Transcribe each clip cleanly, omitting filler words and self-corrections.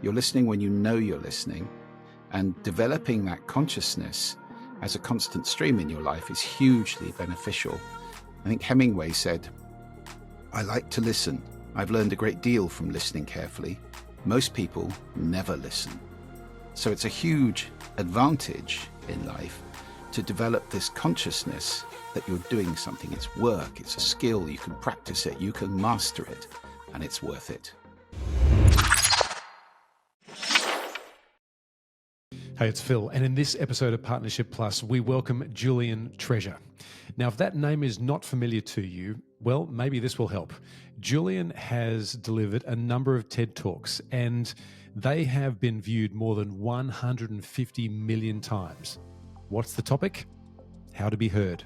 You're listening when you know you're listening, and developing that consciousness as a constant stream in your life is hugely beneficial. I think Hemingway said, "I like to listen. I've learned a great deal from listening carefully. Most people never listen." So it's a huge advantage in life to develop this consciousness that you're doing something. It's work, it's a skill, you can practice it, you can master it, and it's worth it. Hey, it's Phil, and in this episode of Partnership Plus, we welcome Julian Treasure. Now, if that name is not familiar to you, well, maybe this will help. Julian has delivered a number of TED Talks, and they have been viewed more than 150 million times. What's the topic? How to be heard.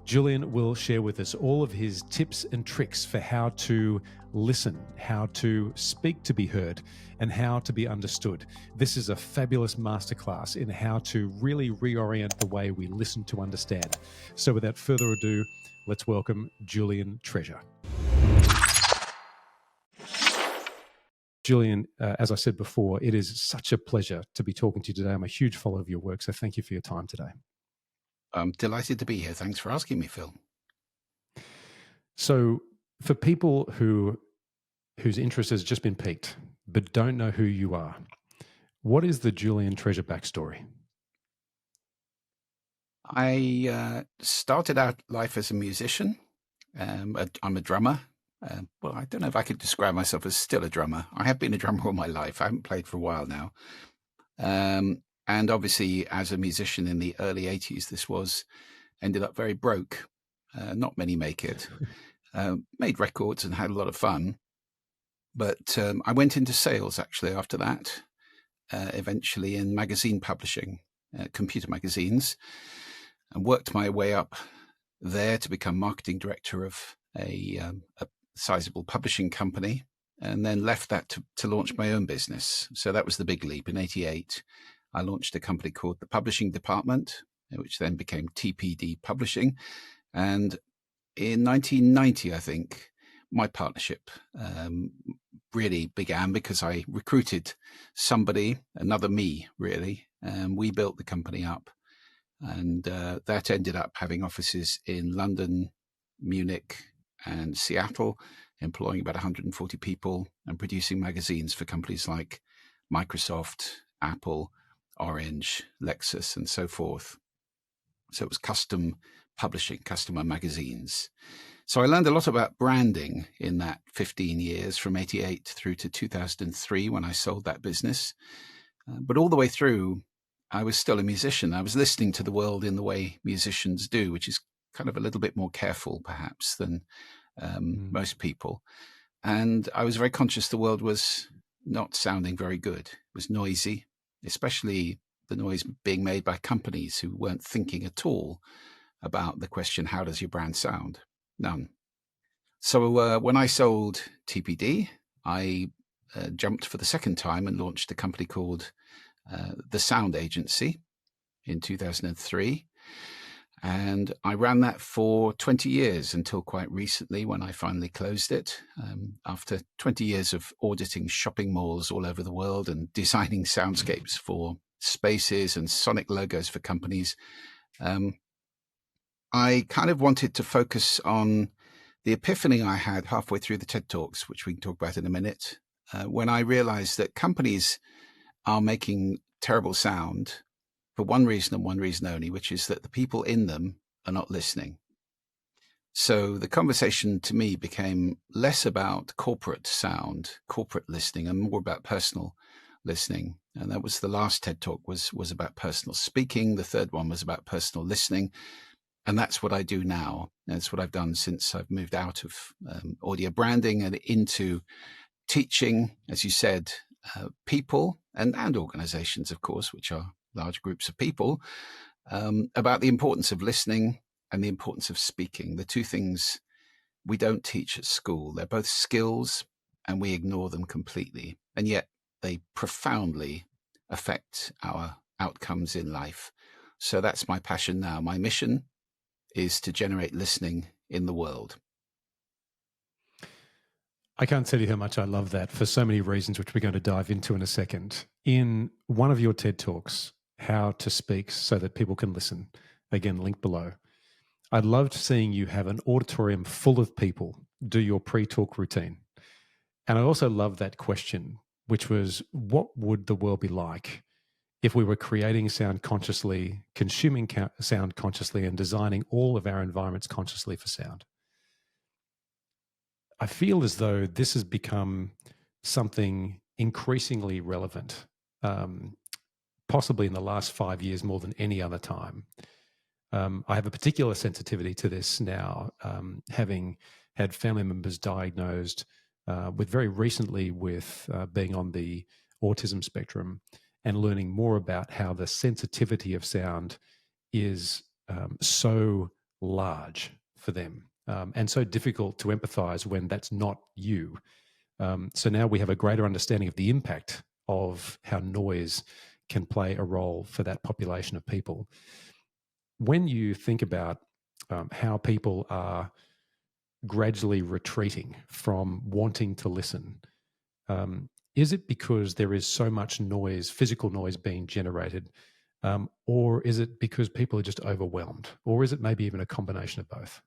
Julian will share with us all of his tips and tricks for how to listen, how to speak to be heard, and how to be understood. This is a fabulous masterclass in how to really reorient the way we listen to understand. So without further ado, let's welcome Julian Treasure. Julian, as I said before, it is such a pleasure to be talking to you today. I'm a huge follower of your work, so thank you for your time today. I'm delighted to be here. Thanks for asking me, Phil. So for people whose interest has just been piqued, but don't know who you are, what is the Julian Treasure backstory? I started out life as a musician. I'm a drummer. Well, I don't know if I could describe myself as still a drummer. I have been a drummer all my life. I haven't played for a while now. And obviously, as a musician in the early 80s, ended up very broke. Not many make it. Made records and had a lot of fun. But I went into sales, actually, after that, eventually in magazine publishing, computer magazines, and worked my way up there to become marketing director of a sizable publishing company, and then left that to launch my own business. So that was the big leap. In 88, I launched a company called the Publishing Department, which then became TPD Publishing. And in 1990, I think, my partnership really began because I recruited somebody, another me, really. We built the company up. And that ended up having offices in London, Munich, and Seattle, employing about 140 people and producing magazines for companies like Microsoft, Apple, Orange, Lexus, and so forth. So it was custom publishing, customer magazines. So I learned a lot about branding in that 15 years, from 88 through to 2003 when I sold that business. But all the way through, I was still a musician. I was listening to the world in the way musicians do, which is kind of a little bit more careful, perhaps, than most people. And I was very conscious the world was not sounding very good. It was noisy, especially the noise being made by companies who weren't thinking at all about the question, how does your brand sound? None. So when I sold TPD, I jumped for the second time and launched a company called The Sound Agency in 2003. And I ran that for 20 years until quite recently when I finally closed it. After 20 years of auditing shopping malls all over the world and designing soundscapes for spaces and sonic logos for companies, I kind of wanted to focus on the epiphany I had halfway through the TED Talks, which we can talk about in a minute, when I realized that companies are making terrible sound for one reason and one reason only, which is that the people in them are not listening. So the conversation to me became less about corporate sound, corporate listening, and more about personal listening. And that was the last TED Talk was about personal speaking. The third one was about personal listening. And that's what I do now. That's what I've done since I've moved out of audio branding and into teaching, as you said, people and organizations, of course, which are large groups of people, about the importance of listening and the importance of speaking. The two things we don't teach at school. They're both skills and we ignore them completely. And yet they profoundly affect our outcomes in life. So that's my passion now. My mission is to generate listening in the world. I can't tell you how much I love that for so many reasons, which we're going to dive into in a second. In one of your TED Talks, How to Speak So That People Can Listen, again, link below, I loved seeing you have an auditorium full of people do your pre-talk routine. And I also love that question, which was, what would the world be like if we were creating sound consciously, consuming sound consciously, and designing all of our environments consciously for sound? I feel as though this has become something increasingly relevant, um, possibly in the last 5 years more than any other time. I have a particular sensitivity to this now, having had family members diagnosed with very recently with being on the autism spectrum and learning more about how the sensitivity of sound is so large for them and so difficult to empathize when that's not you. So now we have a greater understanding of the impact of how noise can play a role for that population of people. When you think about how people are gradually retreating from wanting to listen, is it because there is so much noise, physical noise being generated, or is it because people are just overwhelmed, or is it maybe even a combination of both?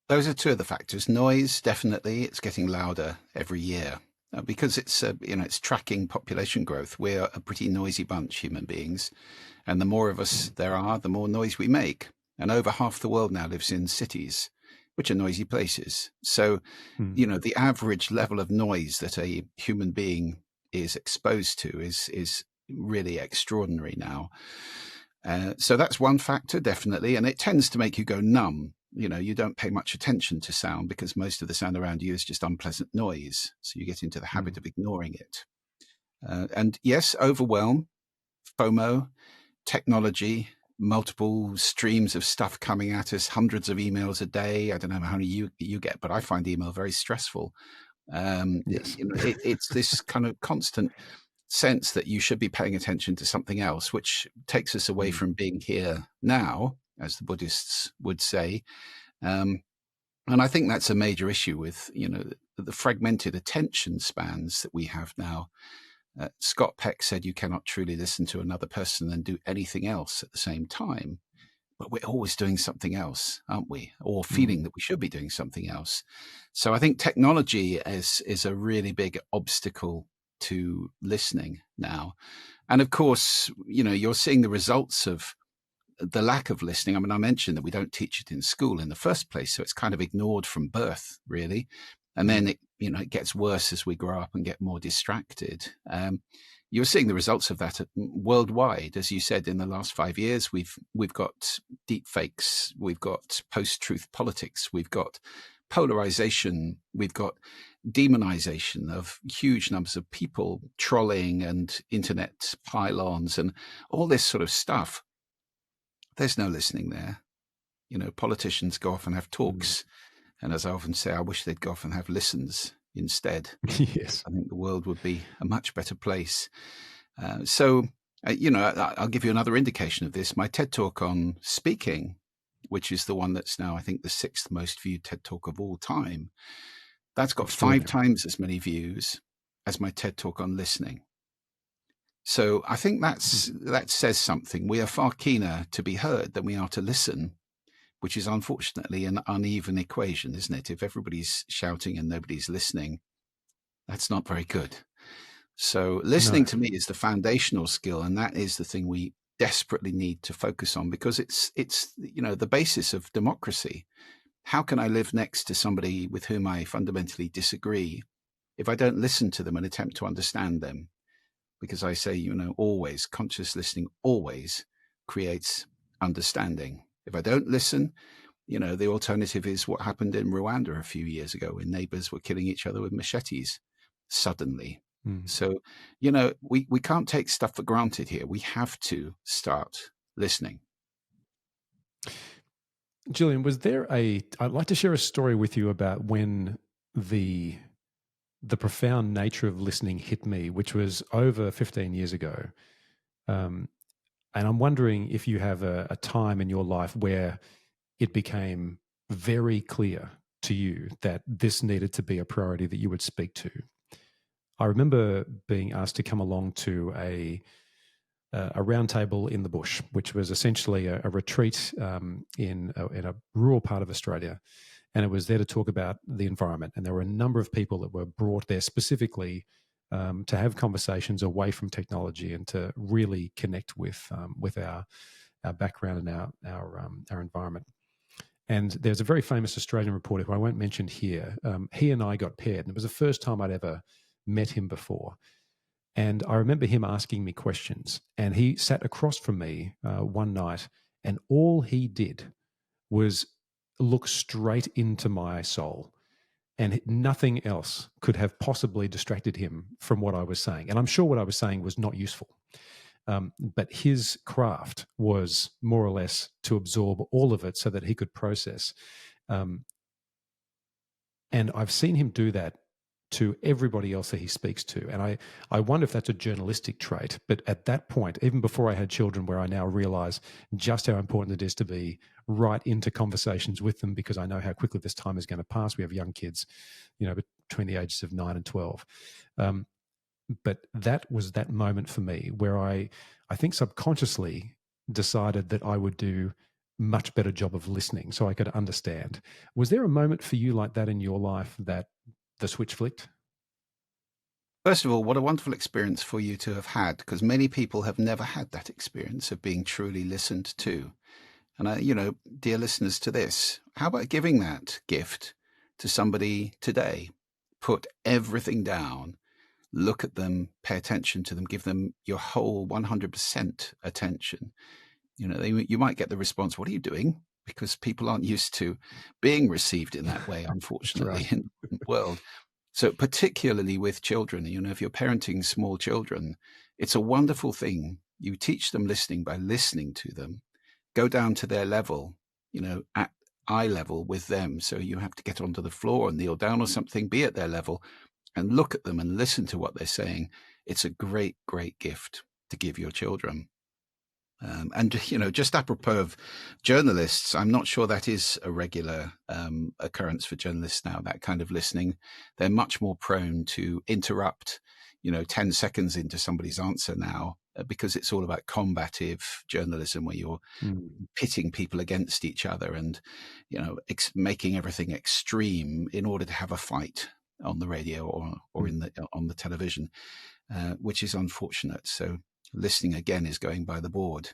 Those are two of the factors. Noise, definitely, it's getting louder every year because it's tracking population growth. We're a pretty noisy bunch, human beings, and the more of us there are, the more noise we make. And over half the world now lives in cities, which are noisy places. So, Mm. the average level of noise that a human being is exposed to is really extraordinary now. So that's one factor, definitely, and it tends to make you go numb. You don't pay much attention to sound because most of the sound around you is just unpleasant noise. So you get into the habit Mm. of ignoring it. And yes, overwhelm, FOMO, technology, multiple streams of stuff coming at us, hundreds of emails a day. I don't know how many you get, but I find email very stressful. Yes. It's this kind of constant sense that you should be paying attention to something else, which takes us away Mm. from being here now, as the Buddhists would say. Um, and I think that's a major issue with, the fragmented attention spans that we have now. Scott Peck said you cannot truly listen to another person and do anything else at the same time. But we're always doing something else, aren't we? Or Mm. feeling that we should be doing something else. So I think technology is a really big obstacle to listening now. And of course, you're seeing the results of the lack of listening. I mean, I mentioned that we don't teach it in school in the first place, so it's kind of ignored from birth, really. And Mm. then it gets worse as we grow up and get more distracted. You're seeing the results of that worldwide, as you said. In the last 5 years, we've got deep fakes, we've got post-truth politics, we've got polarization, we've got demonization of huge numbers of people, trolling and internet pylons, and all this sort of stuff. There's no listening there. Politicians go off and have Mm. talks. And as I often say, I wish they'd go off and have listens instead. Yes. I think the world would be a much better place. I'll give you another indication of this. My TED Talk on speaking, which is the one that's now, I think, the 6th most viewed TED Talk of all time, that's got 5 Extraordinary. times as many views as my TED Talk on listening. So I think that says something. We are far keener to be heard than we are to listen, which is unfortunately an uneven equation, isn't it? If everybody's shouting and nobody's listening, that's not very good. So No. listening to me is the foundational skill, and that is the thing we desperately need to focus on, because it's the basis of democracy. How can I live next to somebody with whom I fundamentally disagree if I don't listen to them and attempt to understand them? Because I say, always, conscious listening always creates understanding. If I don't listen, the alternative is what happened in Rwanda a few years ago when neighbors were killing each other with machetes suddenly. Mm. So, we can't take stuff for granted here. We have to start listening. Julian, I'd like to share a story with you about when the profound nature of listening hit me, which was over 15 years ago. Um, and I'm wondering if you have a time in your life where it became very clear to you that this needed to be a priority that you would speak to? I remember being asked to come along to a roundtable in the bush, which was essentially a retreat in a rural part of Australia. And it was there to talk about the environment. And there were a number of people that were brought there specifically to have conversations away from technology and to really connect with our background and our environment. And there's a very famous Australian reporter who I won't mention here. He and I got paired, and it was the first time I'd ever met him before. And I remember him asking me questions, and he sat across from me one night, and all he did was look straight into my soul. And nothing else could have possibly distracted him from what I was saying. And I'm sure what I was saying was not useful. But his craft was more or less to absorb all of it so that he could process. And I've seen him do that to everybody else that he speaks to. And I wonder if that's a journalistic trait. But at that point, even before I had children, where I now realize just how important it is to be right into conversations with them, because I know how quickly this time is going to pass. We have young kids, between the ages of 9 and 12. But that was that moment for me where I think subconsciously decided that I would do much better job of listening so I could understand. Was there a moment for you like that in your life that the switch flicked? First of all, what a wonderful experience for you to have had, because many people have never had that experience of being truly listened to. And, dear listeners to this, how about giving that gift to somebody today? Put everything down, look at them, pay attention to them, give them your whole 100% attention. You might get the response, "What are you doing?" Because people aren't used to being received in that way, unfortunately, Right. in the world. So particularly with children, if you're parenting small children, it's a wonderful thing. You teach them listening by listening to them. Go down to their level, at eye level with them. So you have to get onto the floor and kneel down or something, be at their level and look at them and listen to what they're saying. It's a great, great gift to give your children. And, just apropos of journalists, I'm not sure that is a regular occurrence for journalists now, that kind of listening. They're much more prone to interrupt, 10 seconds into somebody's answer now, because it's all about combative journalism where you're pitting people against each other and, making everything extreme in order to have a fight on the radio or on the television, which is unfortunate. So listening again is going by the board.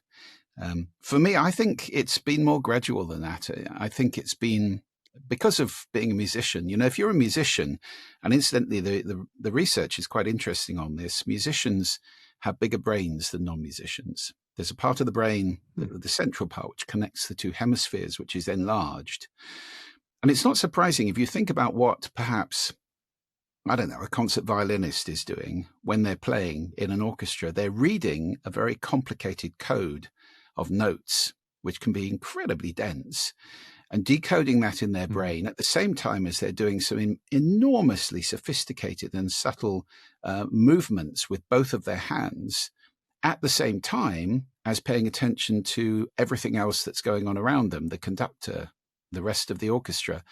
For me, I think it's been more gradual than that. I think it's been because of being a musician. If you're a musician, and incidentally, the research is quite interesting on this. Musicians have bigger brains than non-musicians. There's a part of the brain, the central part, which connects the two hemispheres, which is enlarged. And it's not surprising if you think about what perhaps, I don't know, a concert violinist is doing when they're playing in an orchestra. They're reading a very complicated code of notes, which can be incredibly dense, and decoding that in their brain at the same time as they're doing some enormously sophisticated and subtle movements with both of their hands at the same time as paying attention to everything else that's going on around them, the conductor, the rest of the orchestra.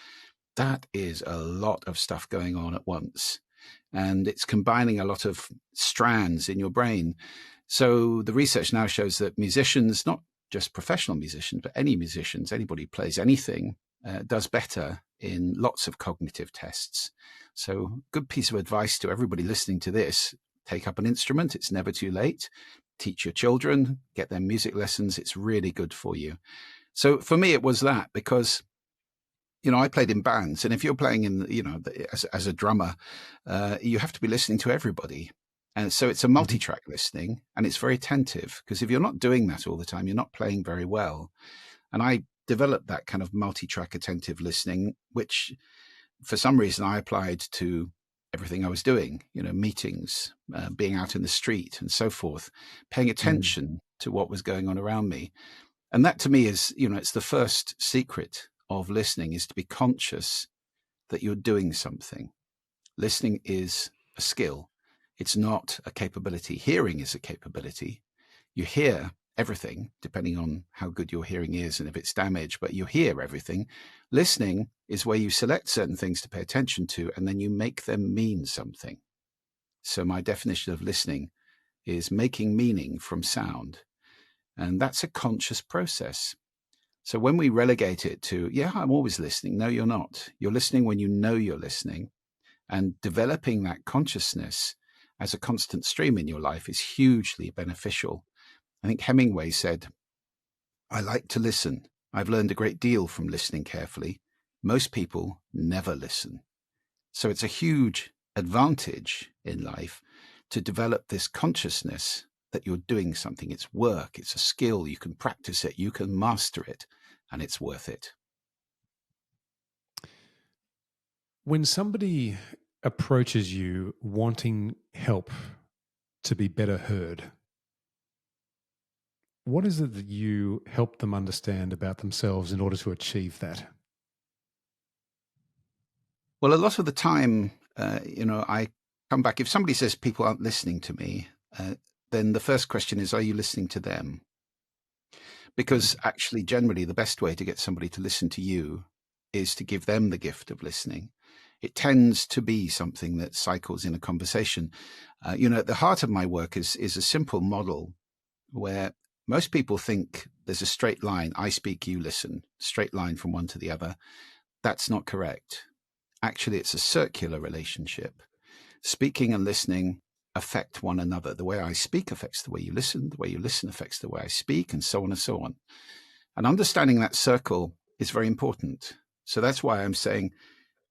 That is a lot of stuff going on at once. And it's combining a lot of strands in your brain. So the research now shows that musicians, not just professional musicians, but any musicians, anybody who plays anything, does better in lots of cognitive tests. So good piece of advice to everybody listening to this: take up an instrument. It's never too late. Teach your children, get them music lessons. It's really good for you. So for me, it was that, because I played in bands, and if you're playing in, as a drummer, you have to be listening to everybody. And so it's a multi-track listening, and it's very attentive, because if you're not doing that all the time, you're not playing very well. And I developed that kind of multi-track attentive listening, which for some reason I applied to everything I was doing, meetings, being out in the street and so forth, paying attention to what was going on around me. And that to me is, it's the first secret of listening, is to be conscious that you're doing something. Listening is a skill. It's not a capability. Hearing is a capability. You hear everything, depending on how good your hearing is and if it's damaged, but you hear everything. Listening is where you select certain things to pay attention to, and then you make them mean something. So my definition of listening is making meaning from sound. And that's a conscious process. So when we relegate it to, yeah, I'm always listening. No, you're not. You're listening when you know you're listening. And developing that consciousness as a constant stream in your life is hugely beneficial. I think Hemingway said, I like to listen. I've learned a great deal from listening carefully. Most people never listen. So it's a huge advantage in life to develop this consciousness that you're doing something. It's work, it's a skill, you can practice it, you can master it, and it's worth it. When somebody approaches you wanting help to be better heard, what is it that you help them understand about themselves in order to achieve that? Well, a lot of the time, I come back. If somebody says people aren't listening to me, then the first question is, are you listening to them? Because actually, generally, the best way to get somebody to listen to you is to give them the gift of listening. It tends to be something that cycles in a conversation. At the heart of my work is a simple model where most people think there's a straight line. I speak, you listen, straight line from one to the other. That's not correct. Actually, it's a circular relationship. Speaking and listening affect one another. The way I speak affects the way you listen. The way you listen affects the way I speak, and so on and so on. And understanding that circle is very important. So that's why I'm saying,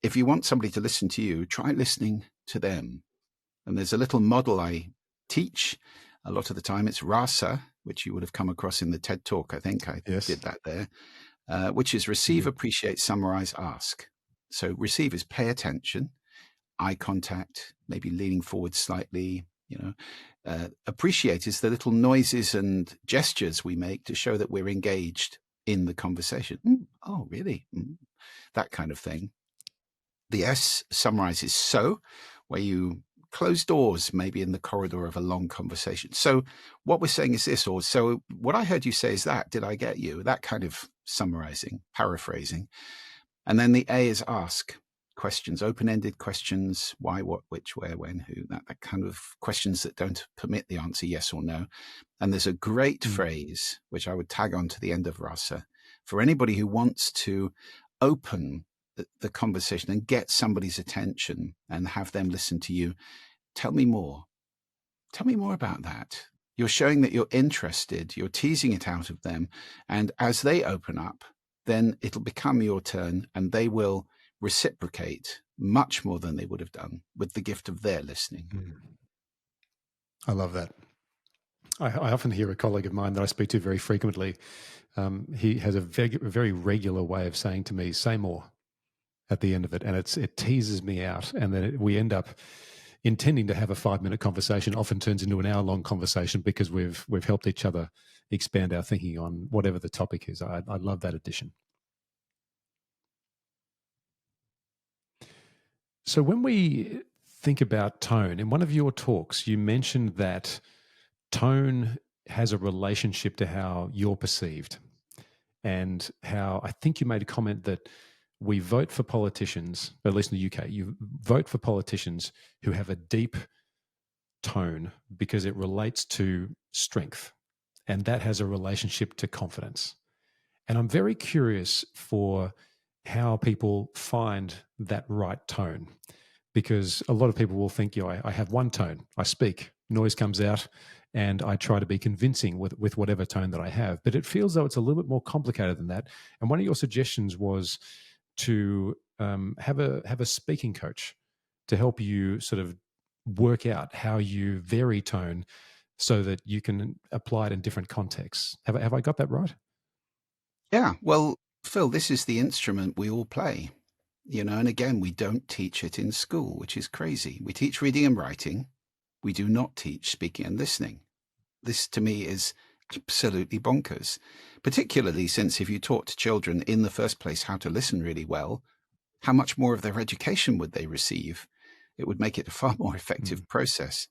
if you want somebody to listen to you, try listening to them. And there's a little model I teach. A lot of the time it's RASA, which you would have come across in the TED Talk. I think I did that there, which is receive, appreciate, summarize, ask. So receive is pay attention, eye contact, maybe leaning forward slightly. Appreciate is the little noises and gestures we make to show that we're engaged in the conversation. Oh, really? That kind of thing. The S summarizes so, where you close doors, maybe in the corridor of a long conversation. So what we're saying is this, or so what I heard you say is that, did I get you? That kind of summarizing, paraphrasing. And then the A is ask questions, open-ended questions, why, what, which, where, when, who, that kind of questions that don't permit the answer yes or no. And there's a great phrase, which I would tag on to the end of RASA, for anybody who wants to open the conversation and get somebody's attention and have them listen to you. Tell me more. Tell me more about that. You're showing that you're interested, you're teasing it out of them. And as they open up, then it'll become your turn and they will reciprocate much more than they would have done with the gift of their listening. I love that. I often hear a colleague of mine that I speak to very frequently. He has a very regular way of saying to me, say more at the end of it. And it teases me out. And then we end up intending to have a 5-minute conversation, often turns into an hour-long conversation because we've helped each other expand our thinking on whatever the topic is. I love that addition. So when we think about tone, in one of your talks, you mentioned that tone has a relationship to how you're perceived, and how I think you made a comment that we vote for politicians, at least in the UK, you vote for politicians who have a deep tone because it relates to strength, and that has a relationship to confidence. And I'm very curious for how people find that right tone, because a lot of people will think, I have one tone, I speak, noise comes out, and I try to be convincing with whatever tone that I have. But it feels though it's a little bit more complicated than that. And one of your suggestions was to have a speaking coach to help you sort of work out how you vary tone so that you can apply it in different contexts. Have I got that right? Yeah, well, Phil, this is the instrument we all play, and again, we don't teach it in school, which is crazy. We teach reading and writing. We do not teach speaking and listening. This to me is absolutely bonkers, particularly since if you taught to children in the first place how to listen really well, how much more of their education would they receive? It would make it a far more effective process.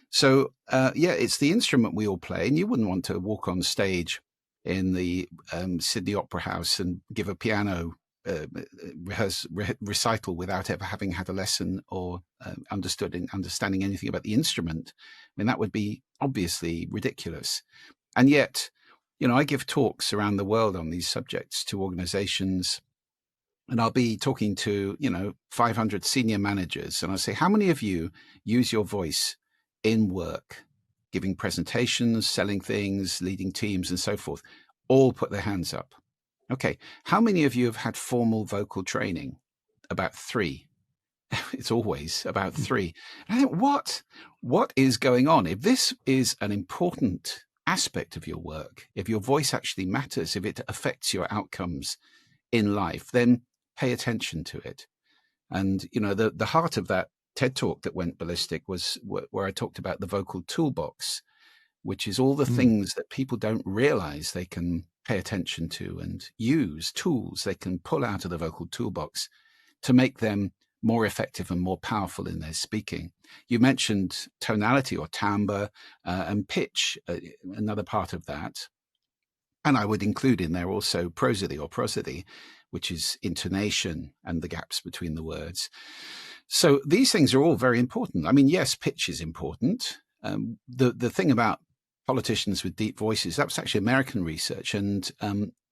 So, yeah, it's the instrument we all play, and you wouldn't want to walk on stage in the Sydney Opera House and give a piano recital without ever having had a lesson or understanding anything about the instrument. I mean, that would be obviously ridiculous. And yet, I give talks around the world on these subjects to organizations, and I'll be talking to, 500 senior managers, and I'll say, how many of you use your voice in work, giving presentations, selling things, leading teams, and so forth? All put their hands up. Okay. How many of you have had formal vocal training? About 3. It's always about 3. And I think, what is going on? If this is an important aspect of your work, if your voice actually matters, if it affects your outcomes in life, then pay attention to it. And, the heart of that TED talk that went ballistic was where I talked about the vocal toolbox, which is all the things that people don't realize they can pay attention to and use, tools they can pull out of the vocal toolbox to make them more effective and more powerful in their speaking. You mentioned tonality or timbre and pitch, another part of that. And I would include in there also prosody or prosody, which is intonation and the gaps between the words. So these things are all very important. I mean, yes, pitch is important. The thing about politicians with deep voices, that was actually American research. And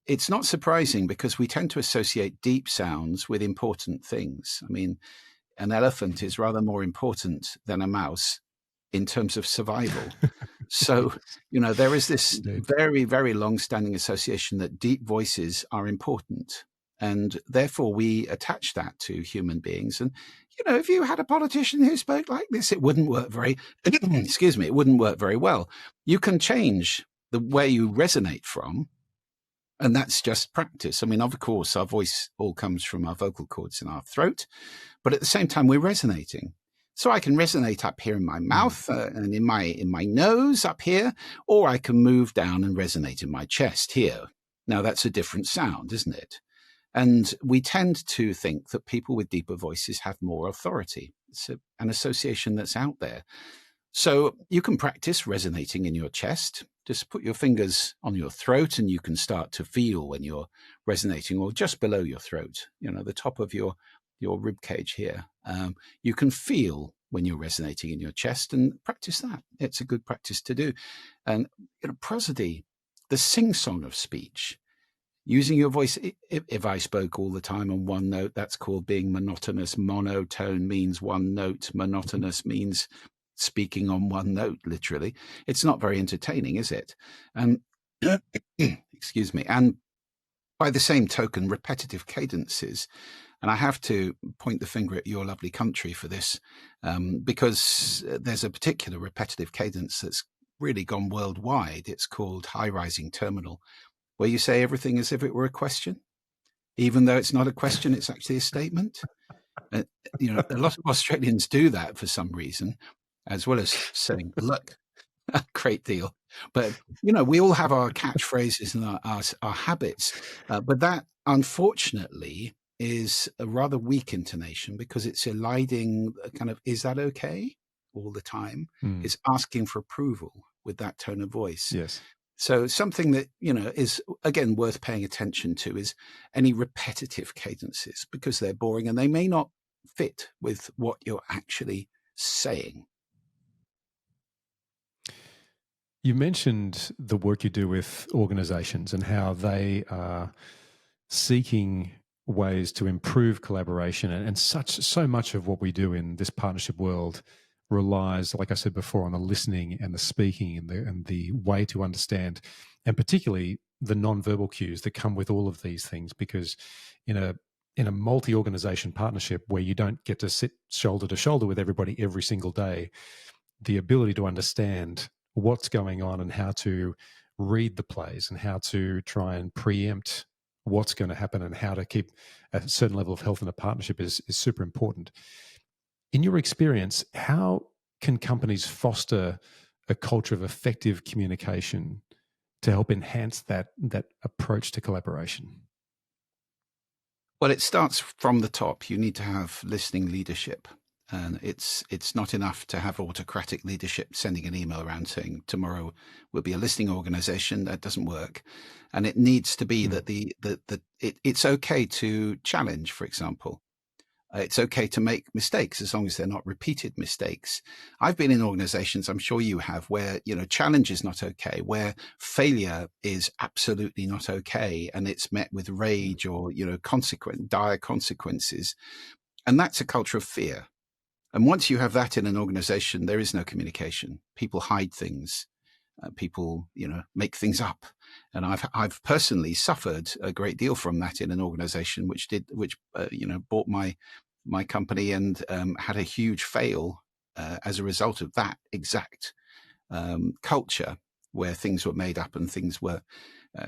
it's not surprising because we tend to associate deep sounds with important things. I mean, an elephant is rather more important than a mouse in terms of survival. So, there is this very, very long-standing association that deep voices are important. And therefore, we attach that to human beings. And, if you had a politician who spoke like this, it wouldn't work it wouldn't work very well. You can change the way you resonate from, and that's just practice. I mean, of course, our voice all comes from our vocal cords in our throat, but at the same time, we're resonating. So I can resonate up here in my mouth and in my nose up here, or I can move down and resonate in my chest here. Now that's a different sound, isn't it? And we tend to think that people with deeper voices have more authority. It's an association that's out there. So you can practice resonating in your chest. Just put your fingers on your throat and you can start to feel when you're resonating, or just below your throat, the top of your rib cage here. You can feel when you're resonating in your chest, and practice that. It's a good practice to do. And prosody, the sing-song of speech, using your voice. If I spoke all the time on one note, that's called being monotonous. Monotone means one note. Monotonous means speaking on one note, literally. It's not very entertaining, is it? And excuse me. And by the same token, repetitive cadences. And I have to point the finger at your lovely country for this, because there's a particular repetitive cadence that's really gone worldwide. It's called high rising terminal, where you say everything as if it were a question, even though it's not a question, it's actually a statement. A lot of Australians do that for some reason, as well as saying, look, a great deal. But, we all have our catchphrases and our habits. But that, unfortunately, is a rather weak intonation because it's eliding kind of, is that okay all the time? It's asking for approval with that tone of voice. Yes. So something that, is, again, worth paying attention to is any repetitive cadences, because they're boring and they may not fit with what you're actually saying. You mentioned the work you do with organizations and how they are seeking ways to improve collaboration, and so much of what we do in this partnership world relies, like I said before, on the listening and the speaking and the way to understand, and particularly the non-verbal cues that come with all of these things. Because in a multi-organization partnership where you don't get to sit shoulder to shoulder with everybody every single day, the ability to understand what's going on and how to read the plays and how to try and preempt what's going to happen and how to keep a certain level of health in a partnership is super important. In your experience, how can companies foster a culture of effective communication to help enhance that approach to collaboration? Well, it starts from the top. You need to have listening leadership. And it's not enough to have autocratic leadership sending an email around saying tomorrow will be a listening organization. That doesn't work. And it needs to be that it's okay to challenge, for example. It's okay to make mistakes as long as they're not repeated mistakes. I've been in organizations, I'm sure you have, where, challenge is not okay, where failure is absolutely not okay, and it's met with rage or, dire consequences. And that's a culture of fear. And once you have that in an organization, there is no communication. People hide things. People, make things up. And I've personally suffered a great deal from that in an organization which bought my company and had a huge fail as a result of that exact culture, where things were made up and things were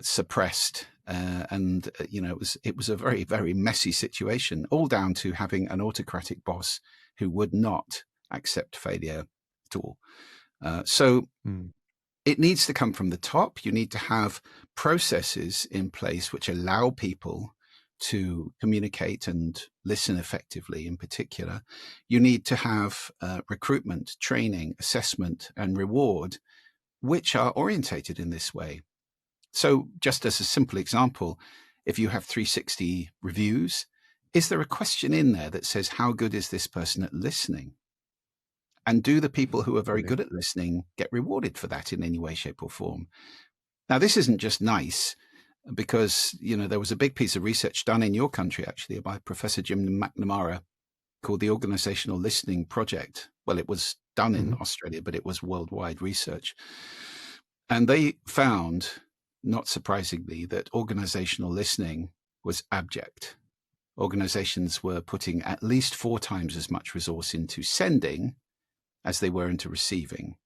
suppressed. It was a very, very messy situation, all down to having an autocratic boss who would not accept failure at all. It needs to come from the top. You need to have processes in place which allow people to communicate and listen effectively in particular. You need to have recruitment, training, assessment, and reward, which are orientated in this way. So just as a simple example, if you have 360 reviews, is there a question in there that says, how good is this person at listening? And do the people who are very good at listening get rewarded for that in any way, shape, or form? Now, this isn't just nice, because, there was a big piece of research done in your country, actually, by Professor Jim McNamara, called the Organizational Listening Project. Well, it was done in Australia, but it was worldwide research. And they found, not surprisingly, that organizational listening was abject. Organizations were putting at least 4 times as much resource into sending as they were into receiving.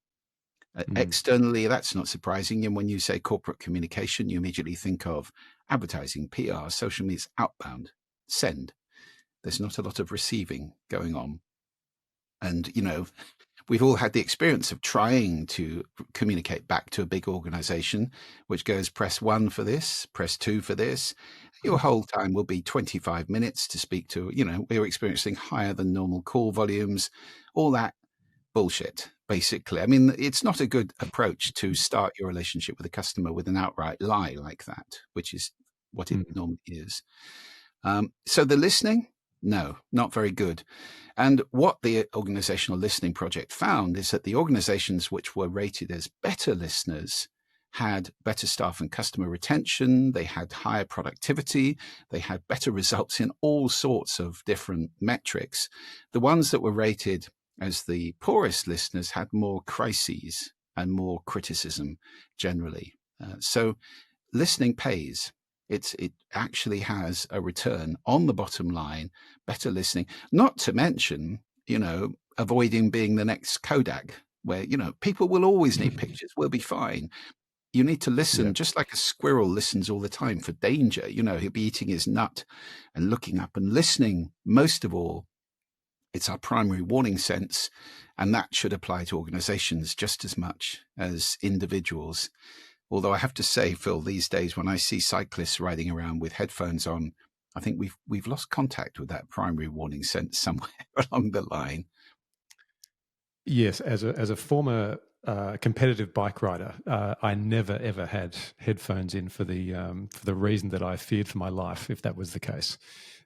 Externally, that's not surprising. And when you say corporate communication, you immediately think of advertising, PR, social media, outbound, send. There's not a lot of receiving going on. And, we've all had the experience of trying to communicate back to a big organization, which goes press 1 for this, press 2 for this. Your whole time will be 25 minutes to speak to, we're experiencing higher than normal call volumes, all that bullshit, basically. I mean, it's not a good approach to start your relationship with a customer with an outright lie like that, which is what it normally is. So the listening, no, not very good. And what the Organizational Listening Project found is that the organizations which were rated as better listeners had better staff and customer retention, they had higher productivity, they had better results in all sorts of different metrics. The ones that were rated as the poorest listeners had more crises and more criticism generally. So listening pays. It actually has a return on the bottom line, better listening, not to mention, avoiding being the next Kodak, where, people will always need pictures. We'll be fine. You need to listen just like a squirrel listens all the time for danger. He'll be eating his nut and looking up and listening. Most of all, it's our primary warning sense, and that should apply to organizations just as much as individuals. Although I have to say, Phil, these days when I see cyclists riding around with headphones on, I think we've lost contact with that primary warning sense somewhere along the line. Yes, as a former competitive bike rider, I never ever had headphones in for the reason that I feared for my life. If that was the case,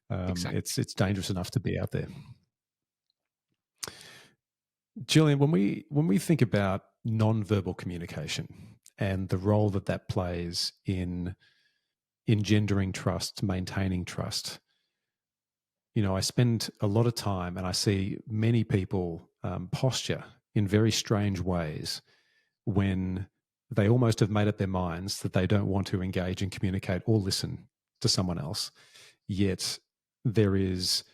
Exactly. it's dangerous enough to be out there. Julian, when we think about non-verbal communication and the role that plays in engendering trust, maintaining trust, I spend a lot of time and I see many people posture in very strange ways when they almost have made up their minds that they don't want to engage and communicate or listen to someone else. Yet there is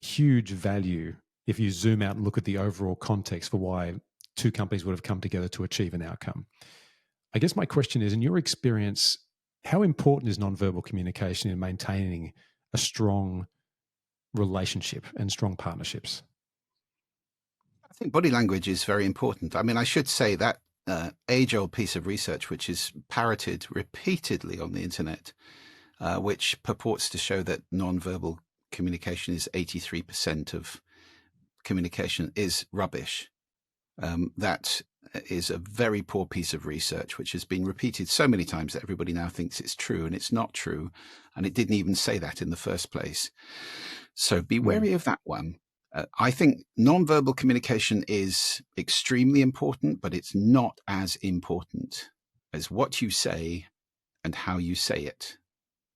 huge value if you zoom out and look at the overall context for why 2 companies would have come together to achieve an outcome. I guess my question is, in your experience, how important is nonverbal communication in maintaining a strong relationship and strong partnerships? I think body language is very important. I mean, I should say that age-old piece of research, which is parroted repeatedly on the internet, which purports to show that nonverbal communication is 83% of communication is rubbish. That is a very poor piece of research, which has been repeated so many times that everybody now thinks it's true, and it's not true. And it didn't even say that in the first place. So be wary of that one. I think nonverbal communication is extremely important, but it's not as important as what you say and how you say it.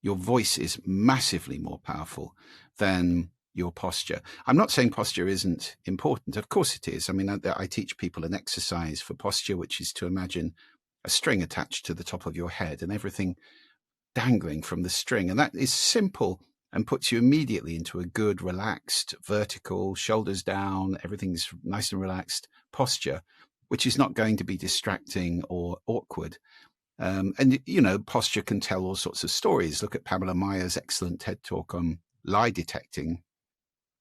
Your voice is massively more powerful than your posture. I'm not saying posture isn't important. Of course it is. I mean, I teach people an exercise for posture, which is to imagine a string attached to the top of your head and everything dangling from the string. And that is simple and puts you immediately into a good, relaxed, vertical, shoulders down, everything's nice and relaxed posture, which is not going to be distracting or awkward. And, you know, posture can tell all sorts of stories. Look at Pamela Meyer's excellent TED talk on lie detecting.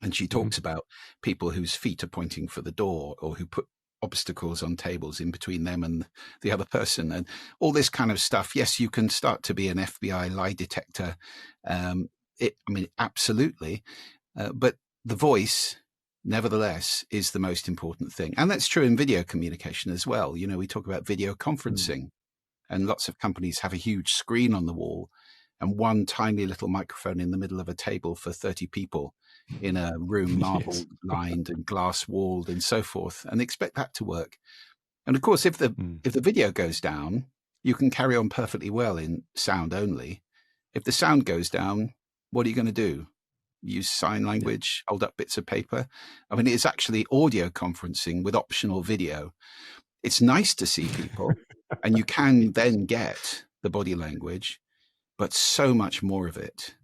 And she talks about people whose feet are pointing for the door, or who put obstacles on tables in between them and the other person, and all this kind of stuff. Yes, you can start to be an FBI lie detector. I mean, absolutely. But the voice, nevertheless, is the most important thing. And that's true in video communication as well. You know, we talk about video conferencing, and lots of companies have a huge screen on the wall and one tiny little microphone in the middle of a table for 30 people in a room marble lined and glass walled and so forth, and expect that to work. And of course, if the video goes down, you can carry on perfectly well in sound only. If the sound goes down, what are you going to do? Use sign language, hold up bits of paper? I mean, it's actually audio conferencing with optional video. It's nice to see people, and you can then get the body language, but so much more of it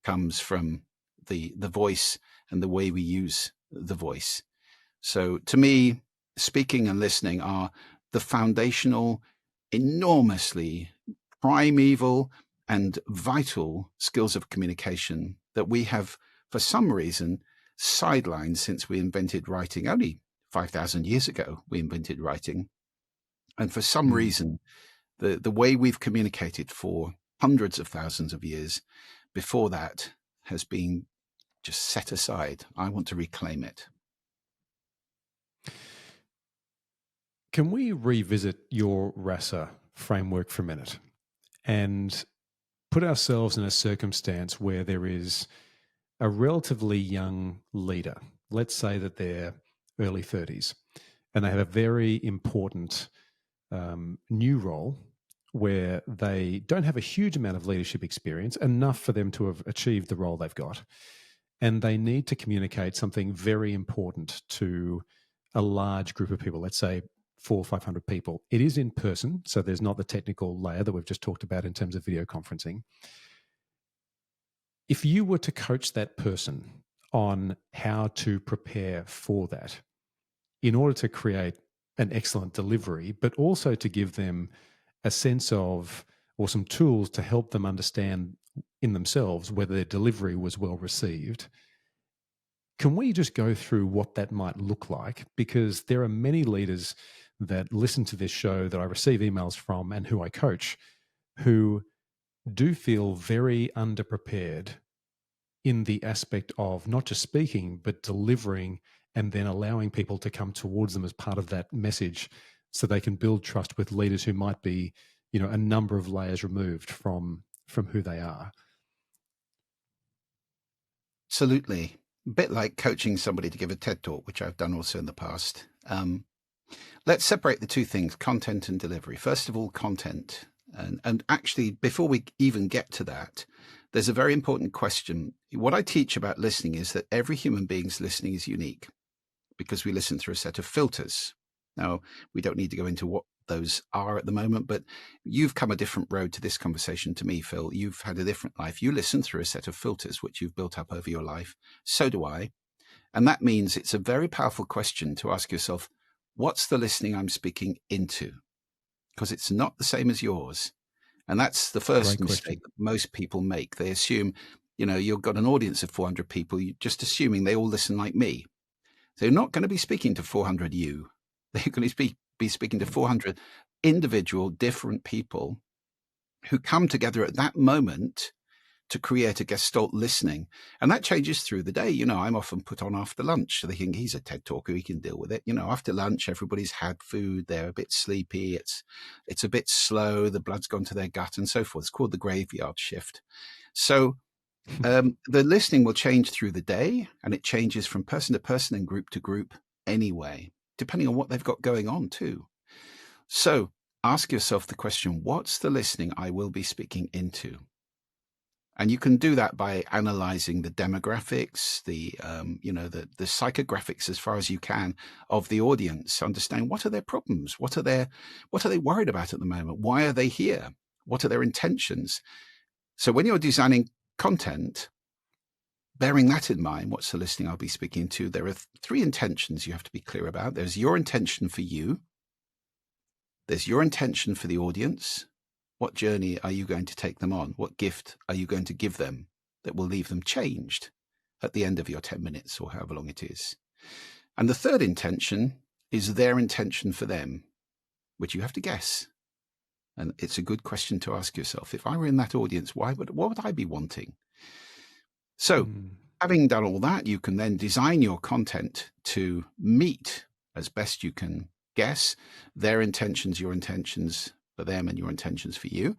comes from the voice and the way we use the voice. So to me, speaking and listening are the foundational, enormously primeval and vital skills of communication that we have, for some reason, sidelined since we invented writing. Only 5,000 years ago, we invented writing. And for some reason, the way we've communicated for hundreds of thousands of years before that has been just set aside. I want to reclaim it. Can we revisit your RASA framework for a minute and put ourselves in a circumstance where there is a relatively young leader? Let's say that they're early 30s and they have a very important new role where they don't have a huge amount of leadership experience, enough for them to have achieved the role they've got. And they need to communicate something very important to a large group of people, let's say 400 or 500 people. It is in person, so there's not the technical layer that we've just talked about in terms of video conferencing. If you were to coach that person on how to prepare for that in order to create an excellent delivery, but also to give them a sense of, or some tools to help them understand in themselves whether their delivery was well received, can we just go through what that might look like? Because there are many leaders that listen to this show that I receive emails from and who I coach who do feel very underprepared in the aspect of not just speaking, but delivering and then allowing people to come towards them as part of that message so they can build trust with leaders who might be, you know, a number of layers removed from who they are. Absolutely. A bit like coaching somebody to give a TED talk, which I've done also in the past. Let's separate the two things, content and delivery. First of all, content. And actually, before we even get to that, there's a very important question. What I teach about listening is that every human being's listening is unique because we listen through a set of filters. Now, we don't need to go into what those are at the moment, but you've come a different road to this conversation to me, Phil. You've had a different life. You listen through a set of filters, which you've built up over your life. So do I. And that means it's a very powerful question to ask yourself, what's the listening I'm speaking into? Because it's not the same as yours. And that's the first mistake that most people make. They assume, you know, you've got an audience of 400 people, you're just assuming they all listen like me. So you're not going to be speaking to 400 you. They're going to be speaking to 400 individual different people who come together at that moment to create a gestalt listening. And that changes through the day. I'm often put on after lunch. So they think he's a TED talker, he can deal with it. After lunch, everybody's had food, they're a bit sleepy, it's a bit slow, the blood's gone to their gut and so forth. It's called the graveyard shift. So the listening will change through the day, and it changes from person to person and group to group anyway, depending on what they've got going on too. So ask yourself the question, what's the listening I will be speaking into? And you can do that by analyzing the demographics, the psychographics as far as you can of the audience. Understand, what are their problems? What are they worried about at the moment? Why are they here? What are their intentions? So when you're designing content, bearing that in mind, what's the listening I'll be speaking to? There are three intentions you have to be clear about. There's your intention for you. There's your intention for the audience. What journey are you going to take them on? What gift are you going to give them that will leave them changed at the end of your 10 minutes or however long it is? And the third intention is their intention for them, which you have to guess. And it's a good question to ask yourself. If I were in that audience, what would I be wanting? So having done all that, you can then design your content to meet, as best you can guess, their intentions, your intentions for them, and your intentions for you.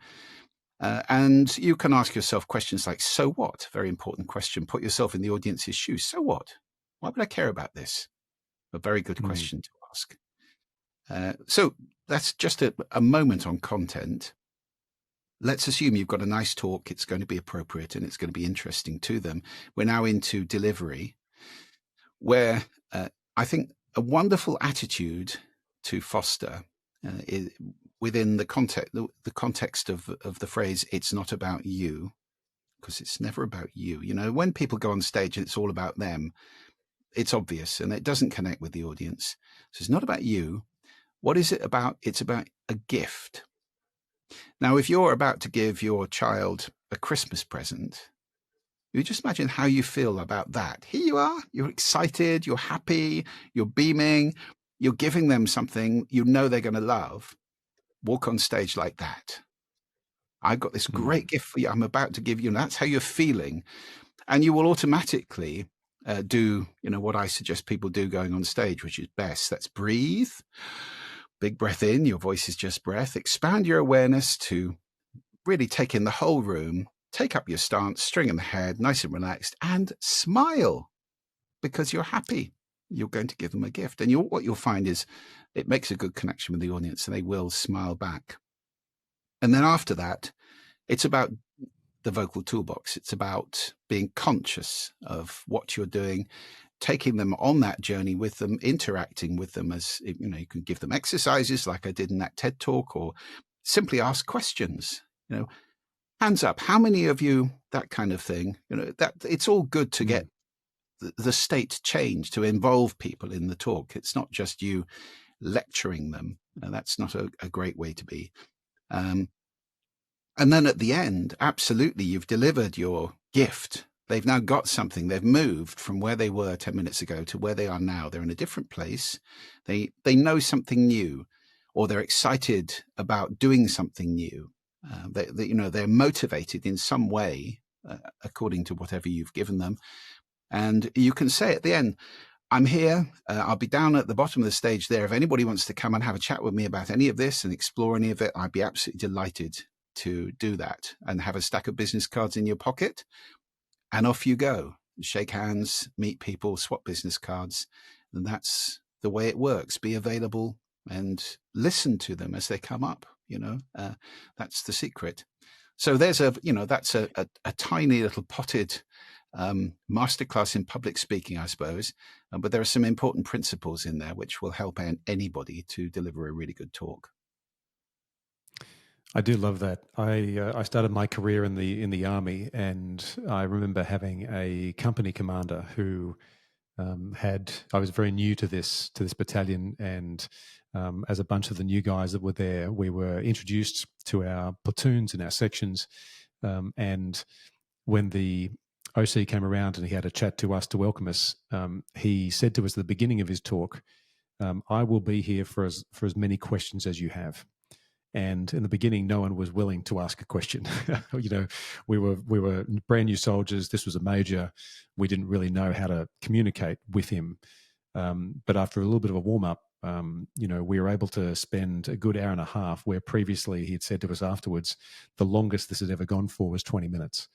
And you can ask yourself questions like, so what? Very important question. Put yourself in the audience's shoes. So what? Why would I care about this? A very good question to ask. So that's just a moment on content. Let's assume you've got a nice talk. It's going to be appropriate and it's going to be interesting to them. We're now into delivery, where I think a wonderful attitude to foster is within the context of the phrase, it's not about you, because it's never about you. When people go on stage and it's all about them, it's obvious and it doesn't connect with the audience. So it's not about you. What is it about? It's about a gift. Now, if you're about to give your child a Christmas present, you just imagine how you feel about that. Here you are, you're excited, you're happy, you're beaming, you're giving them something they're going to love. Walk on stage like that. I've got this great gift for you. I'm about to give you. And that's how you're feeling. And you will automatically do, what I suggest people do going on stage, which is best. That's breathe. Big breath in. Your voice is just breath. Expand your awareness to really take in the whole room. Take up your stance, straighten the head, nice and relaxed, and smile because you're happy. You're going to give them a gift. And what you'll find is it makes a good connection with the audience and they will smile back. And then after that, it's about the vocal toolbox. It's about being conscious of what you're doing, taking them on that journey with them, interacting with them as, you can give them exercises like I did in that TED talk, or simply ask questions, hands up. How many of you, that kind of thing, that it's all good to get the state change, to involve people in the talk. It's not just you lecturing them. That's not a great way to be. And then at the end, absolutely, you've delivered your gift. They've now got something. They've moved from where they were 10 minutes ago to where they are now. They're in a different place. They know something new, or they're excited about doing something new. They're motivated in some way, according to whatever you've given them. And you can say at the end, I'm here. I'll be down at the bottom of the stage there. If anybody wants to come and have a chat with me about any of this and explore any of it, I'd be absolutely delighted to do that, and have a stack of business cards in your pocket. And off you go. Shake hands, meet people, swap business cards. And that's the way it works. Be available and listen to them as they come up. That's the secret. So there's that's a tiny little potted masterclass in public speaking, I suppose. But there are some important principles in there which will help anybody to deliver a really good talk. I do love that. I started my career in the army, and I remember having a company commander who I was very new to this battalion, and as a bunch of the new guys that were there, we were introduced to our platoons and our sections. And when the OC came around and he had a chat to us to welcome us, he said to us at the beginning of his talk, "I will be here for as many questions as you have." And in the beginning, no one was willing to ask a question. We were brand new soldiers. This was a major. We didn't really know how to communicate with him. But after a little bit of a warm up, we were able to spend a good hour and a half, where previously he had said to us afterwards, the longest this had ever gone for was 20 minutes.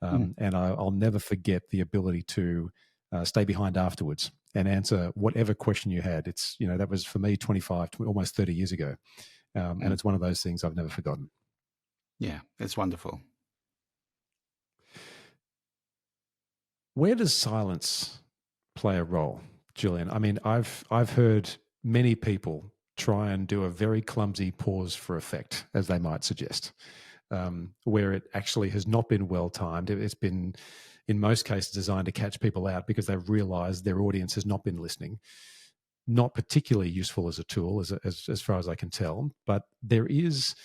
And I'll never forget the ability to stay behind afterwards and answer whatever question you had. That was for me 25, almost 30 years ago. And it's one of those things I've never forgotten. Yeah, it's wonderful. Where does silence play a role, Julian? I mean, I've heard many people try and do a very clumsy pause for effect, as they might suggest, where it actually has not been well timed. It's been, in most cases, designed to catch people out because they've realised their audience has not been listening. Not particularly useful as a tool, as far as I can tell. But there is,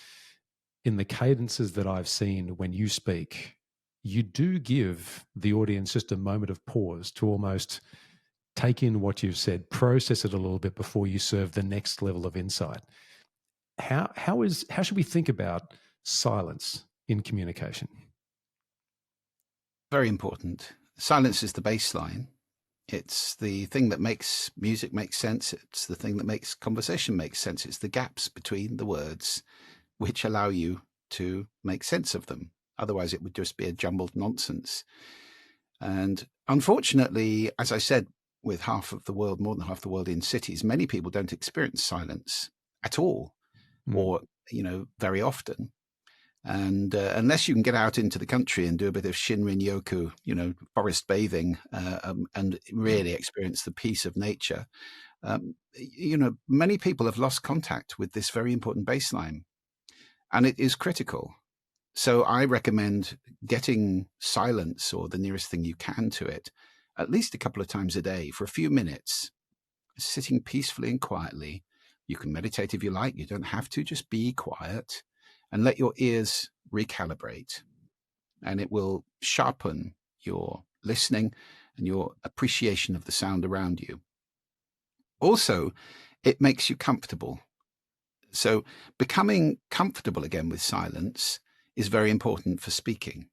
in the cadences that I've seen when you speak, you do give the audience just a moment of pause to almost take in what you've said, process it a little bit before you serve the next level of insight. How should we think about silence in communication? Very important. Silence is the baseline. It's the thing that makes music make sense. It's the thing that makes conversation make sense. It's the gaps between the words which allow you to make sense of them. Otherwise, it would just be a jumbled nonsense. And unfortunately, as I said, with half of the world, more than half the world in cities, many people don't experience silence at all, or, very often. And unless you can get out into the country and do a bit of Shinrin Yoku, forest bathing, and really experience the peace of nature, many people have lost contact with this very important baseline, and it is critical. So I recommend getting silence, or the nearest thing you can to it, at least a couple of times a day for a few minutes, sitting peacefully and quietly. You can meditate if you like. You don't have to. Just be quiet and let your ears recalibrate, and it will sharpen your listening and your appreciation of the sound around you. Also, it makes you comfortable. So becoming comfortable again with silence is very important for speaking.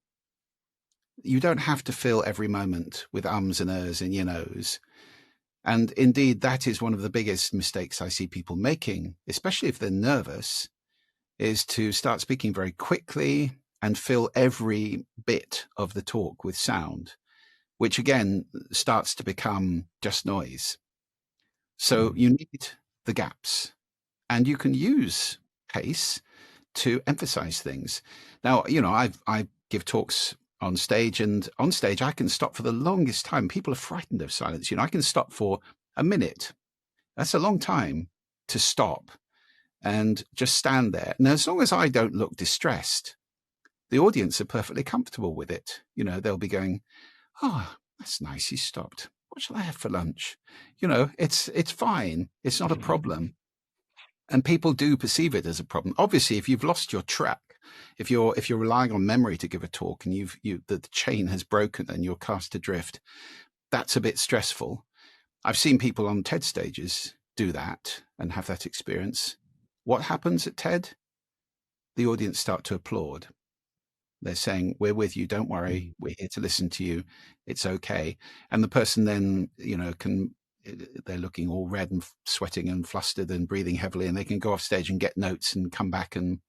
You don't have to fill every moment with ums and ers and knows. And indeed, that is one of the biggest mistakes I see people making, especially if they're nervous, is to start speaking very quickly and fill every bit of the talk with sound, which again starts to become just noise. So you need the gaps, and you can use pace to emphasize things. Now, I give talks on stage, and on stage I can stop for the longest time. People are frightened of silence. I can stop for a minute. That's a long time to stop and just stand there. Now, as long as I don't look distressed, the audience are perfectly comfortable with it. They'll be going, "Oh, that's nice, he stopped. What shall I have for lunch?" It's fine. It's not a problem. And people do perceive it as a problem. Obviously, if you've lost your track, if you're relying on memory to give a talk, and the chain has broken and you're cast adrift, that's a bit stressful. I've seen people on TED stages do that and have that experience. What happens at TED? The audience start to applaud. They're saying, "We're with you. Don't worry. We're here to listen to you. It's okay." And the person then, they're looking all red and sweating and flustered and breathing heavily, and they can go off stage and get notes and come back and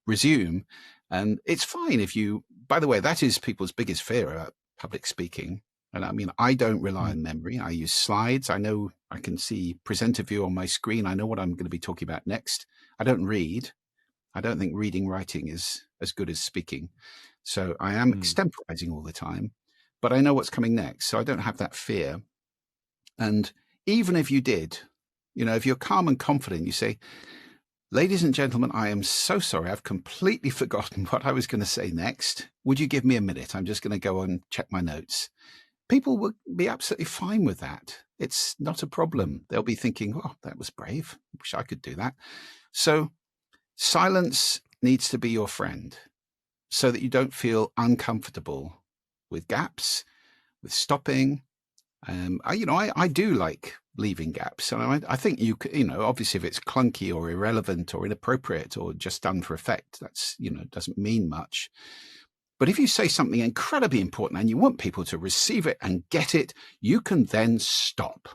resume. And it's fine by the way, that is people's biggest fear about public speaking. And I mean, I don't rely on memory. I use slides. I know I can see presenter view on my screen. I know what I'm going to be talking about next. I don't read. I don't think writing is as good as speaking. So I am extemporizing all the time, but I know what's coming next. So I don't have that fear. And even if you did, if you're calm and confident, you say, "Ladies and gentlemen, I am so sorry. I've completely forgotten what I was going to say next. Would you give me a minute? I'm just going to go and check my notes." People will be absolutely fine with that. It's not a problem. They'll be thinking, "Oh, that was brave. Wish I could do that." So silence needs to be your friend so that you don't feel uncomfortable with gaps, with stopping. I do like leaving gaps. So I think obviously if it's clunky or irrelevant or inappropriate or just done for effect, that's, doesn't mean much. But if you say something incredibly important and you want people to receive it and get it, you can then stop.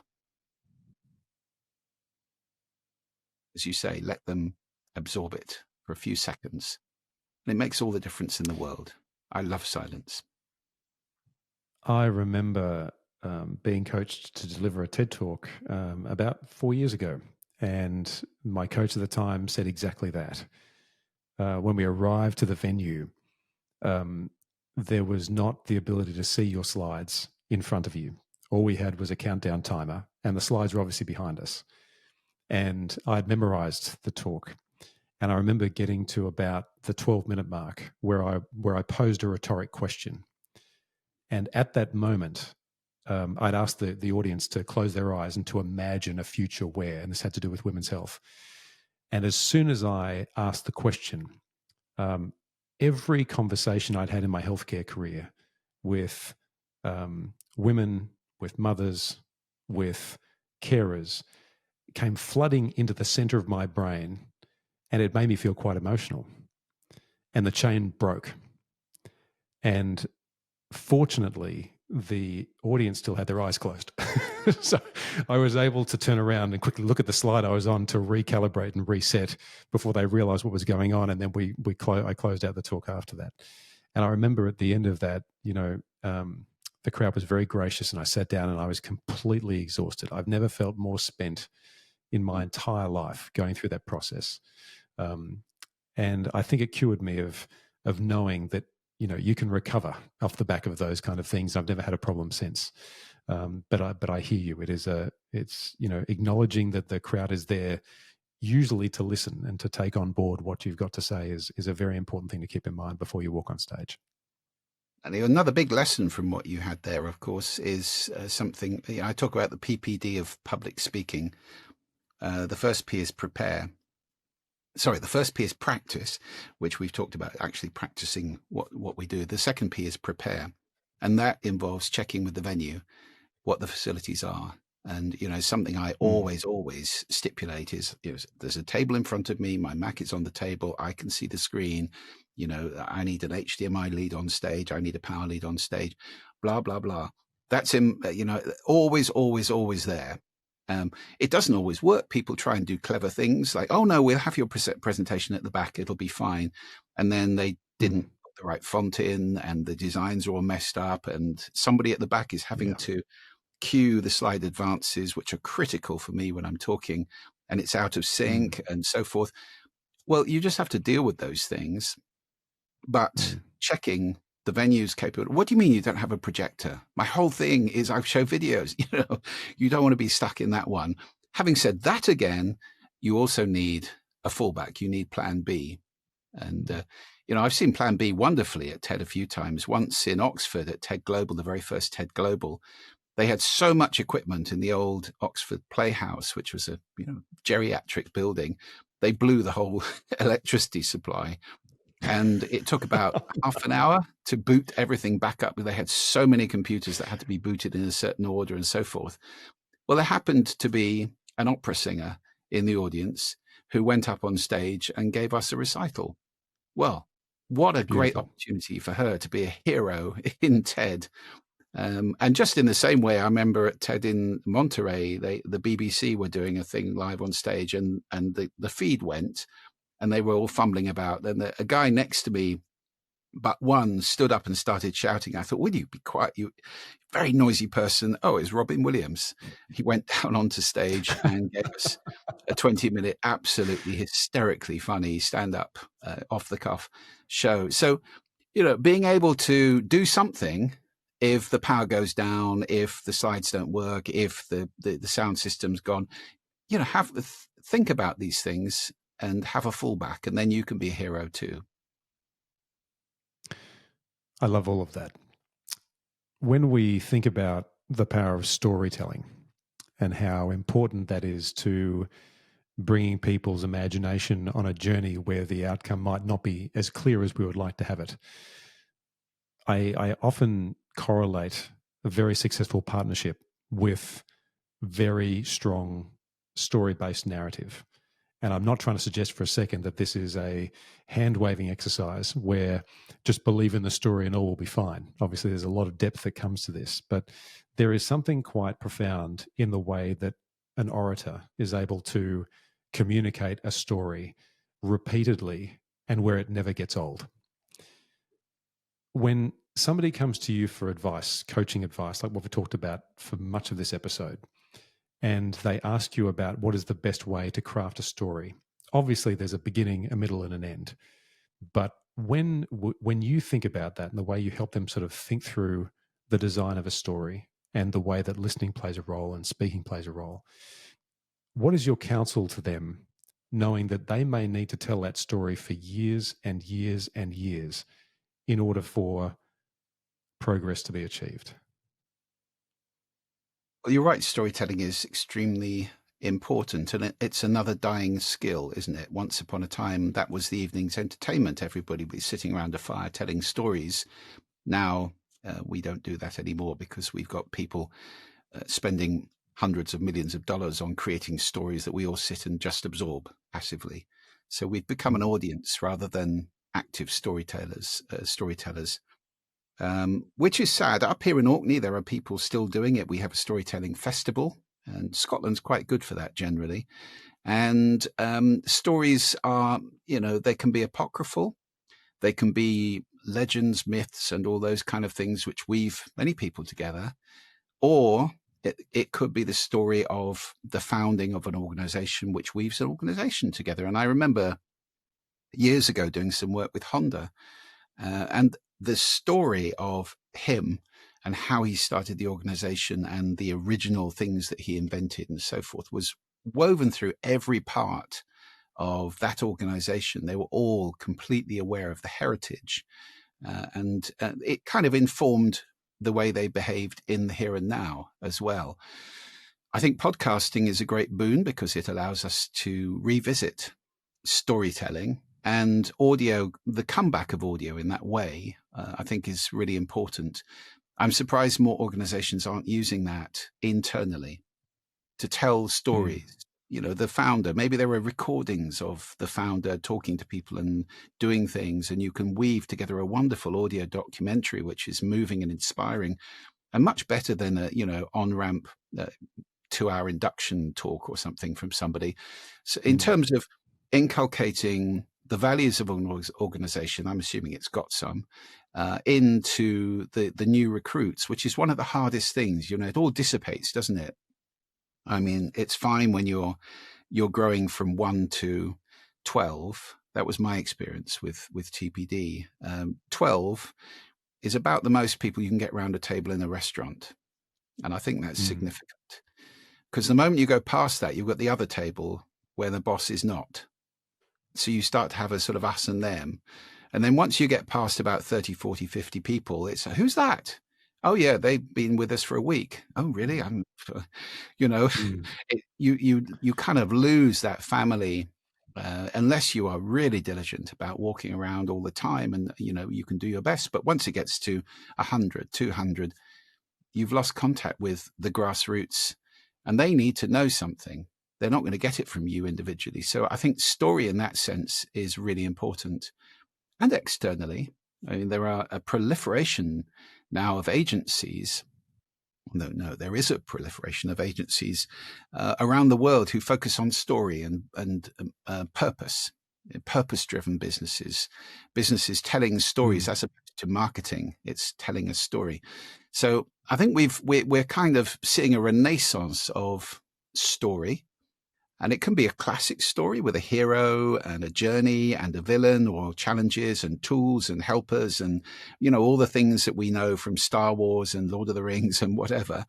As you say, let them absorb it for a few seconds. And it makes all the difference in the world. I love silence. I remember being coached to deliver a TED Talk about 4 years ago. And my coach at the time said exactly that. When we arrived to the venue, there was not the ability to see your slides in front of you. All we had was a countdown timer, and the slides were obviously behind us. And I'd memorized the talk. And I remember getting to about the 12-minute mark where I posed a rhetoric question. And at that moment, I'd asked the audience to close their eyes and to imagine a future where, and this had to do with women's health. And as soon as I asked the question, every conversation I'd had in my healthcare career with women, with mothers, with carers, came flooding into the center of my brain, and it made me feel quite emotional. And the chain broke. And fortunately, the audience still had their eyes closed. So I was able to turn around and quickly look at the slide I was on to recalibrate and reset before they realized what was going on. And then I closed out the talk after that. And I remember at the end of that, the crowd was very gracious, and I sat down and I was completely exhausted. I've never felt more spent in my entire life going through that process. And I think it cured me of knowing that, you can recover off the back of those kind of things. I've never had a problem since. But I hear you. It's acknowledging that the crowd is there usually to listen and to take on board what you've got to say is a very important thing to keep in mind before you walk on stage. And another big lesson from what you had there, of course, is something I talk about the PPD of public speaking. The first P is prepare. Sorry, the first P is practice, which we've talked about, actually practicing what we do. The second P is prepare. And that involves checking with the venue what the facilities are. And, something I always stipulate is, there's a table in front of me, my Mac is on the table, I can see the screen, I need an HDMI lead on stage, I need a power lead on stage, blah, blah, blah. That's always there. It doesn't always work. People try and do clever things like, oh no, we'll have your presentation at the back, it'll be fine. And then they didn't put the right font in, and the designs are all messed up, and somebody at the back is having to cue the slide advances, which are critical for me when I'm talking, and it's out of sync and so forth. Well, you just have to deal with those things. But checking the venue's capable. What do you mean you don't have a projector? My whole thing is I show videos. You don't want to be stuck in that one. Having said that, again, you also need a fallback. You need plan B. And, I've seen plan B wonderfully at TED a few times. Once in Oxford at TED Global, the very first TED Global, they had so much equipment in the old Oxford Playhouse, which was a geriatric building. They blew the whole electricity supply. And it took about half an hour to boot everything back up. They had so many computers that had to be booted in a certain order and so forth. Well, there happened to be an opera singer in the audience who went up on stage and gave us a recital. Well, what a great opportunity for her to be a hero in TED. And just in the same way, I remember at TED in Monterey, the BBC were doing a thing live on stage, and the feed went, and they were all fumbling about. And a guy next to me, but one, stood up and started shouting. I thought, will you be quiet? You very noisy person. Oh, it's Robin Williams. He went down onto stage and gave us a 20-minute, absolutely hysterically funny stand-up, off the cuff show. So, being able to do something if the power goes down, if the slides don't work, if the sound system's gone, think about these things and have a fallback, and then you can be a hero too. I love all of that. When we think about the power of storytelling and how important that is to bringing people's imagination on a journey where the outcome might not be as clear as we would like to have it, I often correlate a very successful partnership with very strong story-based narrative. And I'm not trying to suggest for a second that this is a hand-waving exercise where just believe in the story and all will be fine. Obviously, there's a lot of depth that comes to this, but there is something quite profound in the way that an orator is able to communicate a story repeatedly and where it never gets old. When somebody comes to you for advice, coaching advice, like what we talked about for much of this episode, and they ask you about what is the best way to craft a story, obviously there's a beginning, a middle, and an end. But when you think about that and the way you help them sort of think through the design of a story and the way that listening plays a role and speaking plays a role, what is your counsel to them, knowing that they may need to tell that story for years and years and years in order for progress to be achieved? Well, you're right. Storytelling is extremely important, and it's another dying skill, isn't it? Once upon a time, that was the evening's entertainment. Everybody was sitting around a fire telling stories. Now, we don't do that anymore because we've got people spending hundreds of millions of dollars on creating stories that we all sit and just absorb passively. So we've become an audience rather than active storytellers. Which is sad. Up here in Orkney, there are people still doing it. We have a storytelling festival, and Scotland's quite good for that generally. And stories are, they can be apocryphal, they can be legends, myths, and all those kind of things which weave many people together. Or it could be the story of the founding of an organization which weaves an organization together. And I remember years ago doing some work with Honda, and the story of him and how he started the organization and the original things that he invented and so forth was woven through every part of that organization. They were all completely aware of the heritage, and it kind of informed the way they behaved in the here and now as well. I think podcasting is a great boon because it allows us to revisit storytelling, and audio, the comeback of audio in that way, I think is really important. I'm surprised more organizations aren't using that internally to tell stories. The founder, maybe there are recordings of the founder talking to people and doing things, and you can weave together a wonderful audio documentary, which is moving and inspiring and much better than a, on-ramp 2-hour induction talk or something from somebody. So in terms of inculcating the values of an organization, I'm assuming it's got some, into the new recruits, which is one of the hardest things. It all dissipates, doesn't it? I mean, it's fine when you're growing from 1 to 12. That was my experience with TPD. 12 is about the most people you can get around a table in a restaurant. And I think that's significant, because the moment you go past that, you've got the other table where the boss is not. So you start to have a sort of us and them. And then once you get past about 30, 40, 50 people, it's, who's that? Oh, yeah, they've been with us for a week. Oh, really? You kind of lose that family unless you are really diligent about walking around all the time, and, you can do your best. But once it gets to 100, 200, you've lost contact with the grassroots, and they need to know something. They're not going to get it from you individually. So I think story in that sense is really important. And externally, I mean, there are a proliferation now of agencies. No, there is a proliferation of agencies around the world who focus on story and purpose, purpose-driven businesses telling stories as opposed to marketing. It's telling a story. So I think we're kind of seeing a renaissance of story. And it can be a classic story with a hero and a journey and a villain, or challenges and tools and helpers and, all the things that we know from Star Wars and Lord of the Rings and whatever.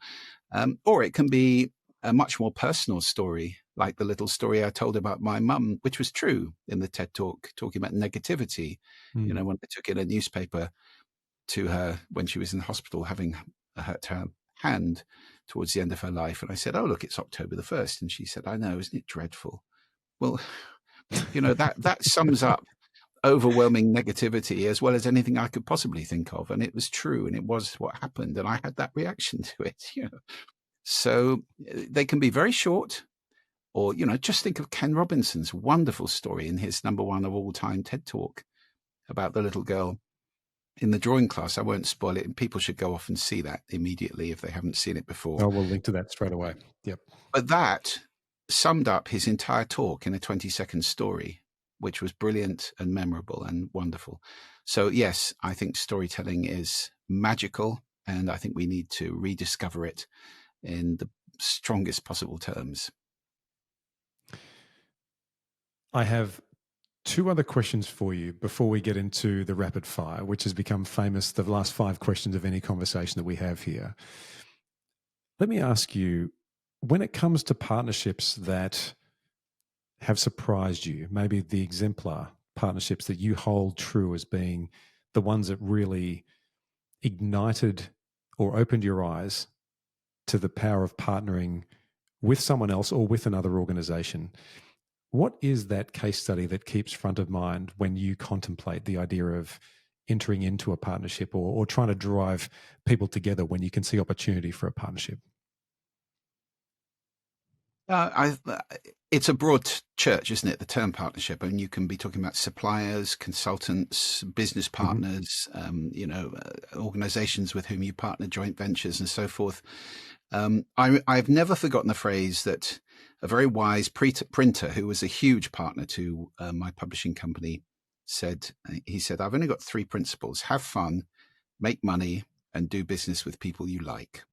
Or it can be a much more personal story, like the little story I told about my mum, which was true in the TED Talk, talking about negativity. When I took in a newspaper to her when she was in hospital having hurt her hand towards the end of her life. And I said, oh, look, it's October the 1st. And she said, I know, isn't it dreadful? Well, that sums up overwhelming negativity as well as anything I could possibly think of. And it was true. And it was what happened. And I had that reaction to it, So they can be very short, or, just think of Ken Robinson's wonderful story in his number one of all time TED Talk about the little girl in the drawing class. I won't spoil it, and people should go off and see that immediately if they haven't seen it before. Oh, we'll link to that straight away. Yep. But that summed up his entire talk in a 20-second story, which was brilliant and memorable and wonderful. So yes, I think storytelling is magical, and I think we need to rediscover it in the strongest possible terms. I have two other questions for you before we get into the rapid fire, which has become famous, the last 5 questions of any conversation that we have here. Let me ask you, when it comes to partnerships that have surprised you, maybe the exemplar partnerships that you hold true as being the ones that really ignited or opened your eyes to the power of partnering with someone else or with another organization, what is that case study that keeps front of mind when you contemplate the idea of entering into a partnership or trying to drive people together when you can see opportunity for a partnership? It's a broad church, isn't it? The term partnership, and you can be talking about suppliers, consultants, business partners, organizations with whom you partner, joint ventures, and so forth. I've never forgotten the phrase that a very wise printer, who was a huge partner to my publishing company, said. He said, "I've only got 3 principles: have fun, make money, and do business with people you like."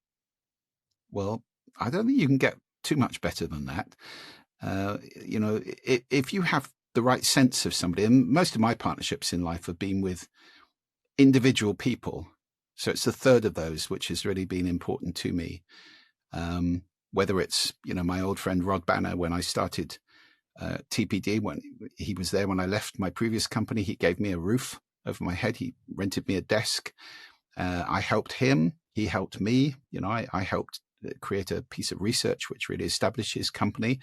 Well, I don't think you can get too much better than that. If you have the right sense of somebody, and most of my partnerships in life have been with individual people. So it's the third of those which has really been important to me. Whether it's, my old friend Rod Banner, when I started TPD, when he was there, when I left my previous company, he gave me a roof over my head. He rented me a desk. I helped him. He helped me. I helped create a piece of research which really established his company.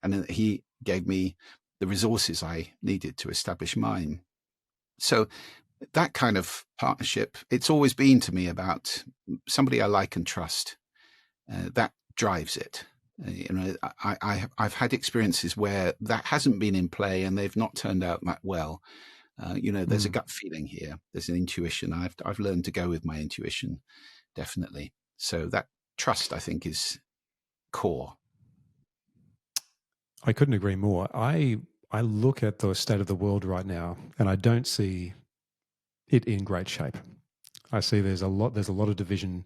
And then he gave me the resources I needed to establish mine. So that kind of partnership, it's always been to me about somebody I like and trust. That drives it. I've had experiences where that hasn't been in play and they've not turned out that well. There's a gut feeling here. There's an intuition. I've learned to go with my intuition, definitely. So that trust, I think, is core. I couldn't agree more. I look at the state of the world right now, and I don't see it in great shape. I see there's a lot of division.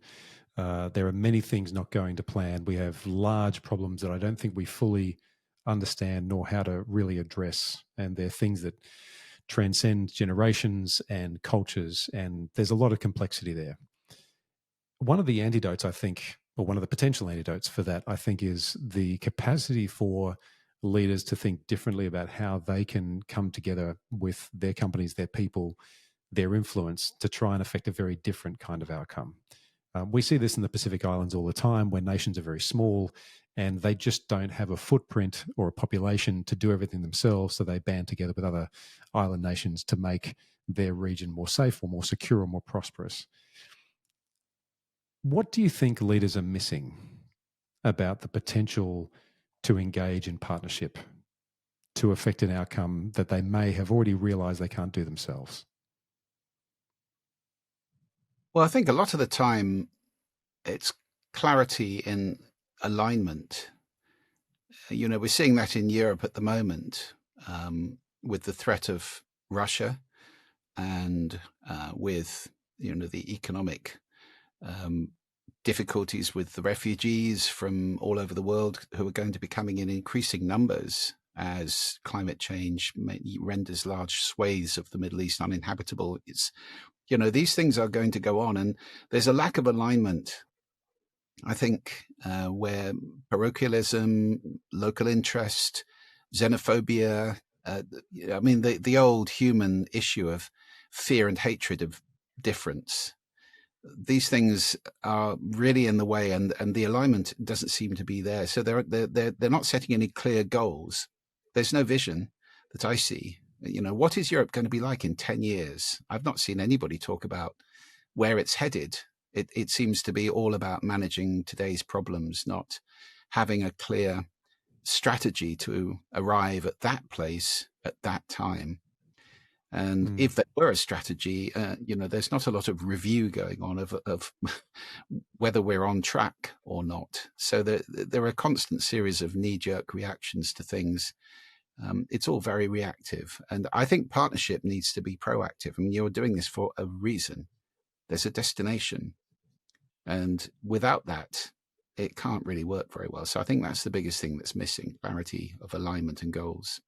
There are many things not going to plan. We have large problems that I don't think we fully understand nor how to really address. And they're things that transcend generations and cultures, and there's a lot of complexity there. One of the antidotes, I think, or one of the potential antidotes for that, I think, is the capacity for leaders to think differently about how they can come together with their companies, their people, their influence to try and affect a very different kind of outcome. We see this in the Pacific Islands all the time, where nations are very small and they just don't have a footprint or a population to do everything themselves. So they band together with other island nations to make their region more safe or more secure or more prosperous. What do you think leaders are missing about the potential to engage in partnership to affect an outcome that they may have already realized they can't do themselves? Well, I think a lot of the time it's clarity in alignment. We're seeing that in Europe at the moment, with the threat of Russia and with the economic difficulties with the refugees from all over the world who are going to be coming in increasing numbers as climate change renders large swathes of the Middle East uninhabitable. These things are going to go on, and there's a lack of alignment, I think, where parochialism, local interest, xenophobia, the old human issue of fear and hatred of difference. These things are really in the way, and the alignment doesn't seem to be there. So they're not setting any clear goals. There's no vision that I see. What is Europe going to be like in 10 years? I've not seen anybody talk about where it's headed. It seems to be all about managing today's problems, not having a clear strategy to arrive at that place at that time. And if there were a strategy, there's not a lot of review going on of whether we're on track or not. So there are a constant series of knee-jerk reactions to things. It's all very reactive. And I think partnership needs to be proactive. I mean, you're doing this for a reason. There's a destination. And without that, it can't really work very well. So I think that's the biggest thing that's missing, clarity of alignment and goals.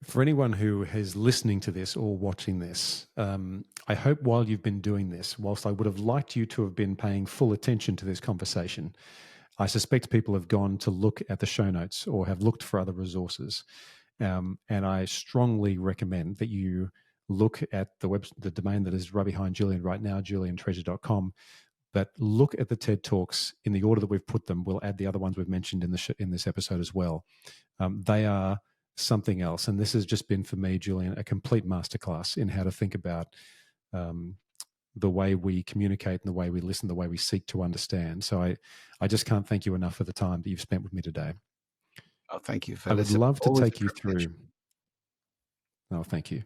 For anyone who is listening to this or watching this, I hope while you've been doing this, whilst I would have liked you to have been paying full attention to this conversation, I suspect people have gone to look at the show notes or have looked for other resources. And I strongly recommend that you look at the domain that is right behind Julian right now, juliantreasure.com, but look at the TED Talks in the order that we've put them. We'll add the other ones we've mentioned in this episode as well. They are something else. And this has just been, for me, Julian, a complete masterclass in how to think about the way we communicate and the way we listen, the way we seek to understand. So I just can't thank you enough for the time that you've spent with me today. Oh, thank you, I would love to take you through. Oh, thank you.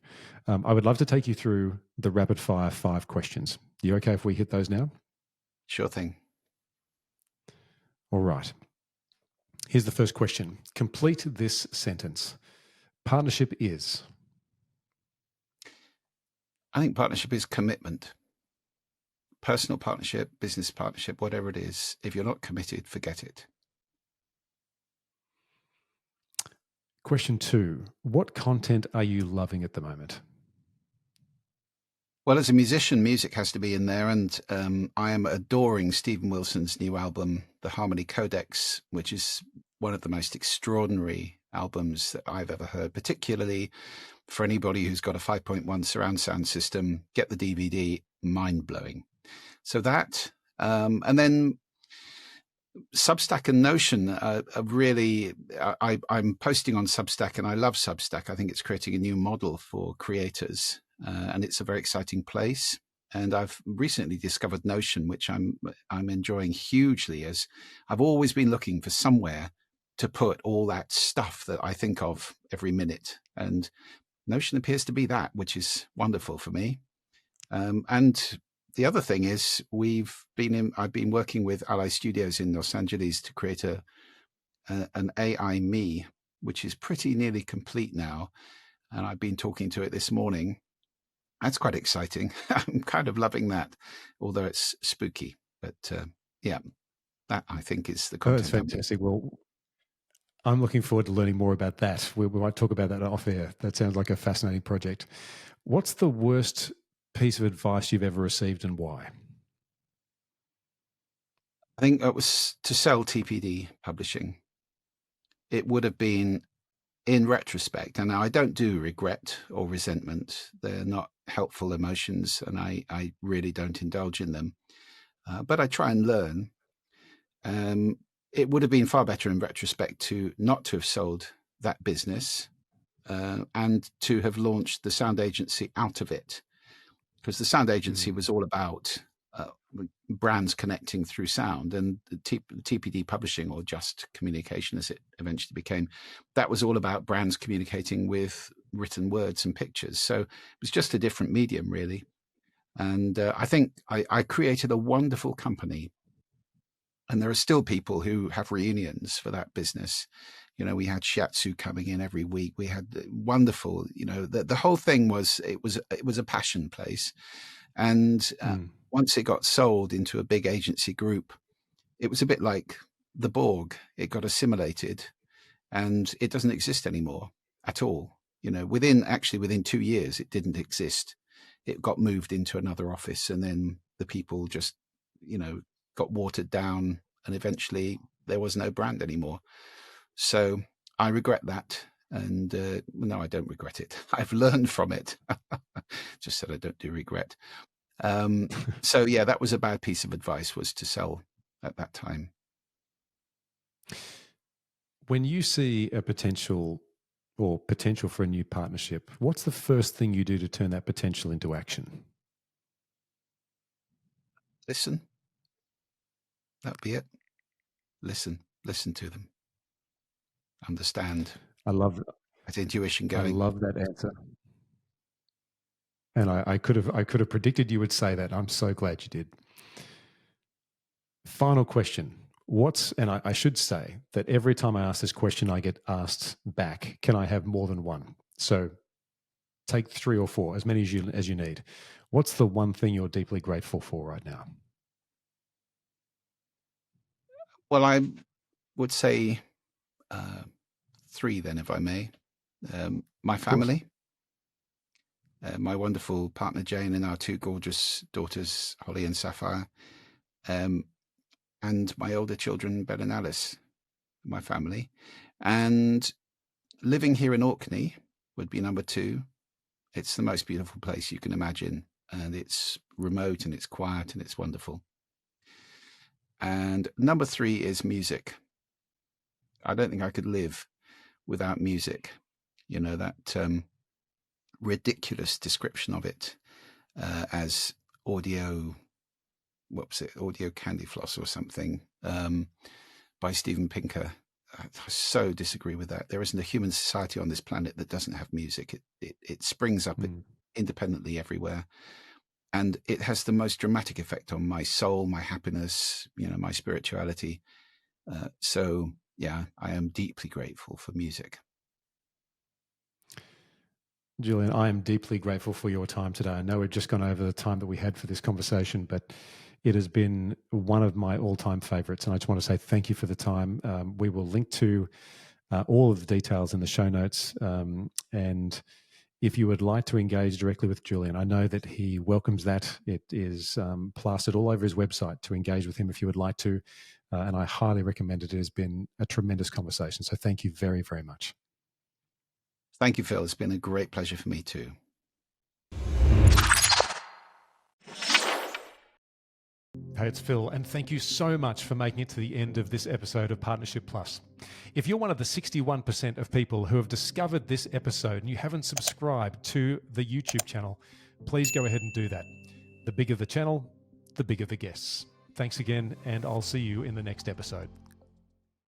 I would love to take you through the rapid fire 5 questions. You okay if we hit those now? Sure thing. All right. Here's the first question. Complete this sentence. Partnership is? I think partnership is commitment. Personal partnership, business partnership, whatever it is. If you're not committed, forget it. Question 2. What content are you loving at the moment? Well, as a musician, music has to be in there. And I am adoring Stephen Wilson's new album, The Harmony Codex, which is one of the most extraordinary albums that I've ever heard, particularly for anybody who's got a 5.1 surround sound system. Get the DVD, mind-blowing. So that, and then Substack and Notion are really, I'm posting on Substack, and I love Substack. I think it's creating a new model for creators, and it's a very exciting place. And I've recently discovered Notion, which I'm enjoying hugely, as I've always been looking for somewhere to put all that stuff that I think of every minute. And Notion appears to be that, which is wonderful for me. And the other thing is I've been working with Ally Studios in Los Angeles to create an AI me, which is pretty nearly complete now. And I've been talking to it this morning. That's quite exciting. I'm kind of loving that, although it's spooky. But yeah, that I think is the content. Oh, that's fantastic. Well, I'm looking forward to learning more about that. We might talk about that off air. That sounds like a fascinating project. What's the worst piece of advice you've ever received, and why? I think it was to sell TPD publishing. It would have been, in retrospect, and now I don't do regret or resentment. They're not helpful emotions, and I really don't indulge in them. But I try and learn. It would have been far better in retrospect to not to have sold that business and to have launched the sound agency out of it. Because the sound agency was all about brands connecting through sound, and the TPD publishing, or just communication as it eventually became, that was all about brands communicating with written words and pictures. So it was just a different medium, really. And I think I created a wonderful company. And there are still people who have reunions for that business. You know, we had shiatsu coming in every week. We had wonderful, the whole thing was a passion place. And once it got sold into a big agency group, it was a bit like the Borg. It got assimilated and it doesn't exist anymore at all. Within 2 years, it didn't exist. It got moved into another office, and then the people just, got watered down, and eventually there was no brand anymore. So I regret that. And no, I don't regret it. I've learned from it. Just said I don't do regret. So yeah, that was a bad piece of advice, was to sell at that time. When you see a potential for a new partnership, what's the first thing you do to turn that potential into action? Listen. That'd be it. Listen to them. Understand. I love That intuition I going. love that answer. And I could have predicted you would say that. I'm so glad you did. Final question. And I should say that every time I ask this question, I get asked back, can I have more than one? So take 3 or 4, as many as you need. What's the one thing you're deeply grateful for right now? Well, I would say 3 then, if I may. My family, my wonderful partner Jane, and our 2 gorgeous daughters, Holly and Sapphire, and my older children, Ben and Alice, my family. And living here in Orkney would be number 2. It's the most beautiful place you can imagine, and it's remote and it's quiet and it's wonderful. And number 3 is music. I don't think I could live without music. You know, that ridiculous description of it as audio, what was it, audio candy floss or something, by Steven Pinker. I so disagree with that. There isn't a human society on this planet that doesn't have music. It springs up independently everywhere. And it has the most dramatic effect on my soul, my happiness, my spirituality. So, yeah, I am deeply grateful for music. Julian, I am deeply grateful for your time today. I know we've just gone over the time that we had for this conversation, but it has been one of my all-time favorites. And I just want to say thank you for the time. We will link to all of the details in the show notes. And if you would like to engage directly with Julian, I know that he welcomes that. It is plastered all over his website to engage with him if you would like to. And I highly recommend it. It has been a tremendous conversation. So thank you very, very much. Thank you, Phil. It's been a great pleasure for me too. Hey, it's Phil, and thank you so much for making it to the end of this episode of Partnership Plus. If you're one of the 61% of people who have discovered this episode and you haven't subscribed to the YouTube channel, please go ahead and do that. The bigger the channel, the bigger the guests. Thanks again, and I'll see you in the next episode.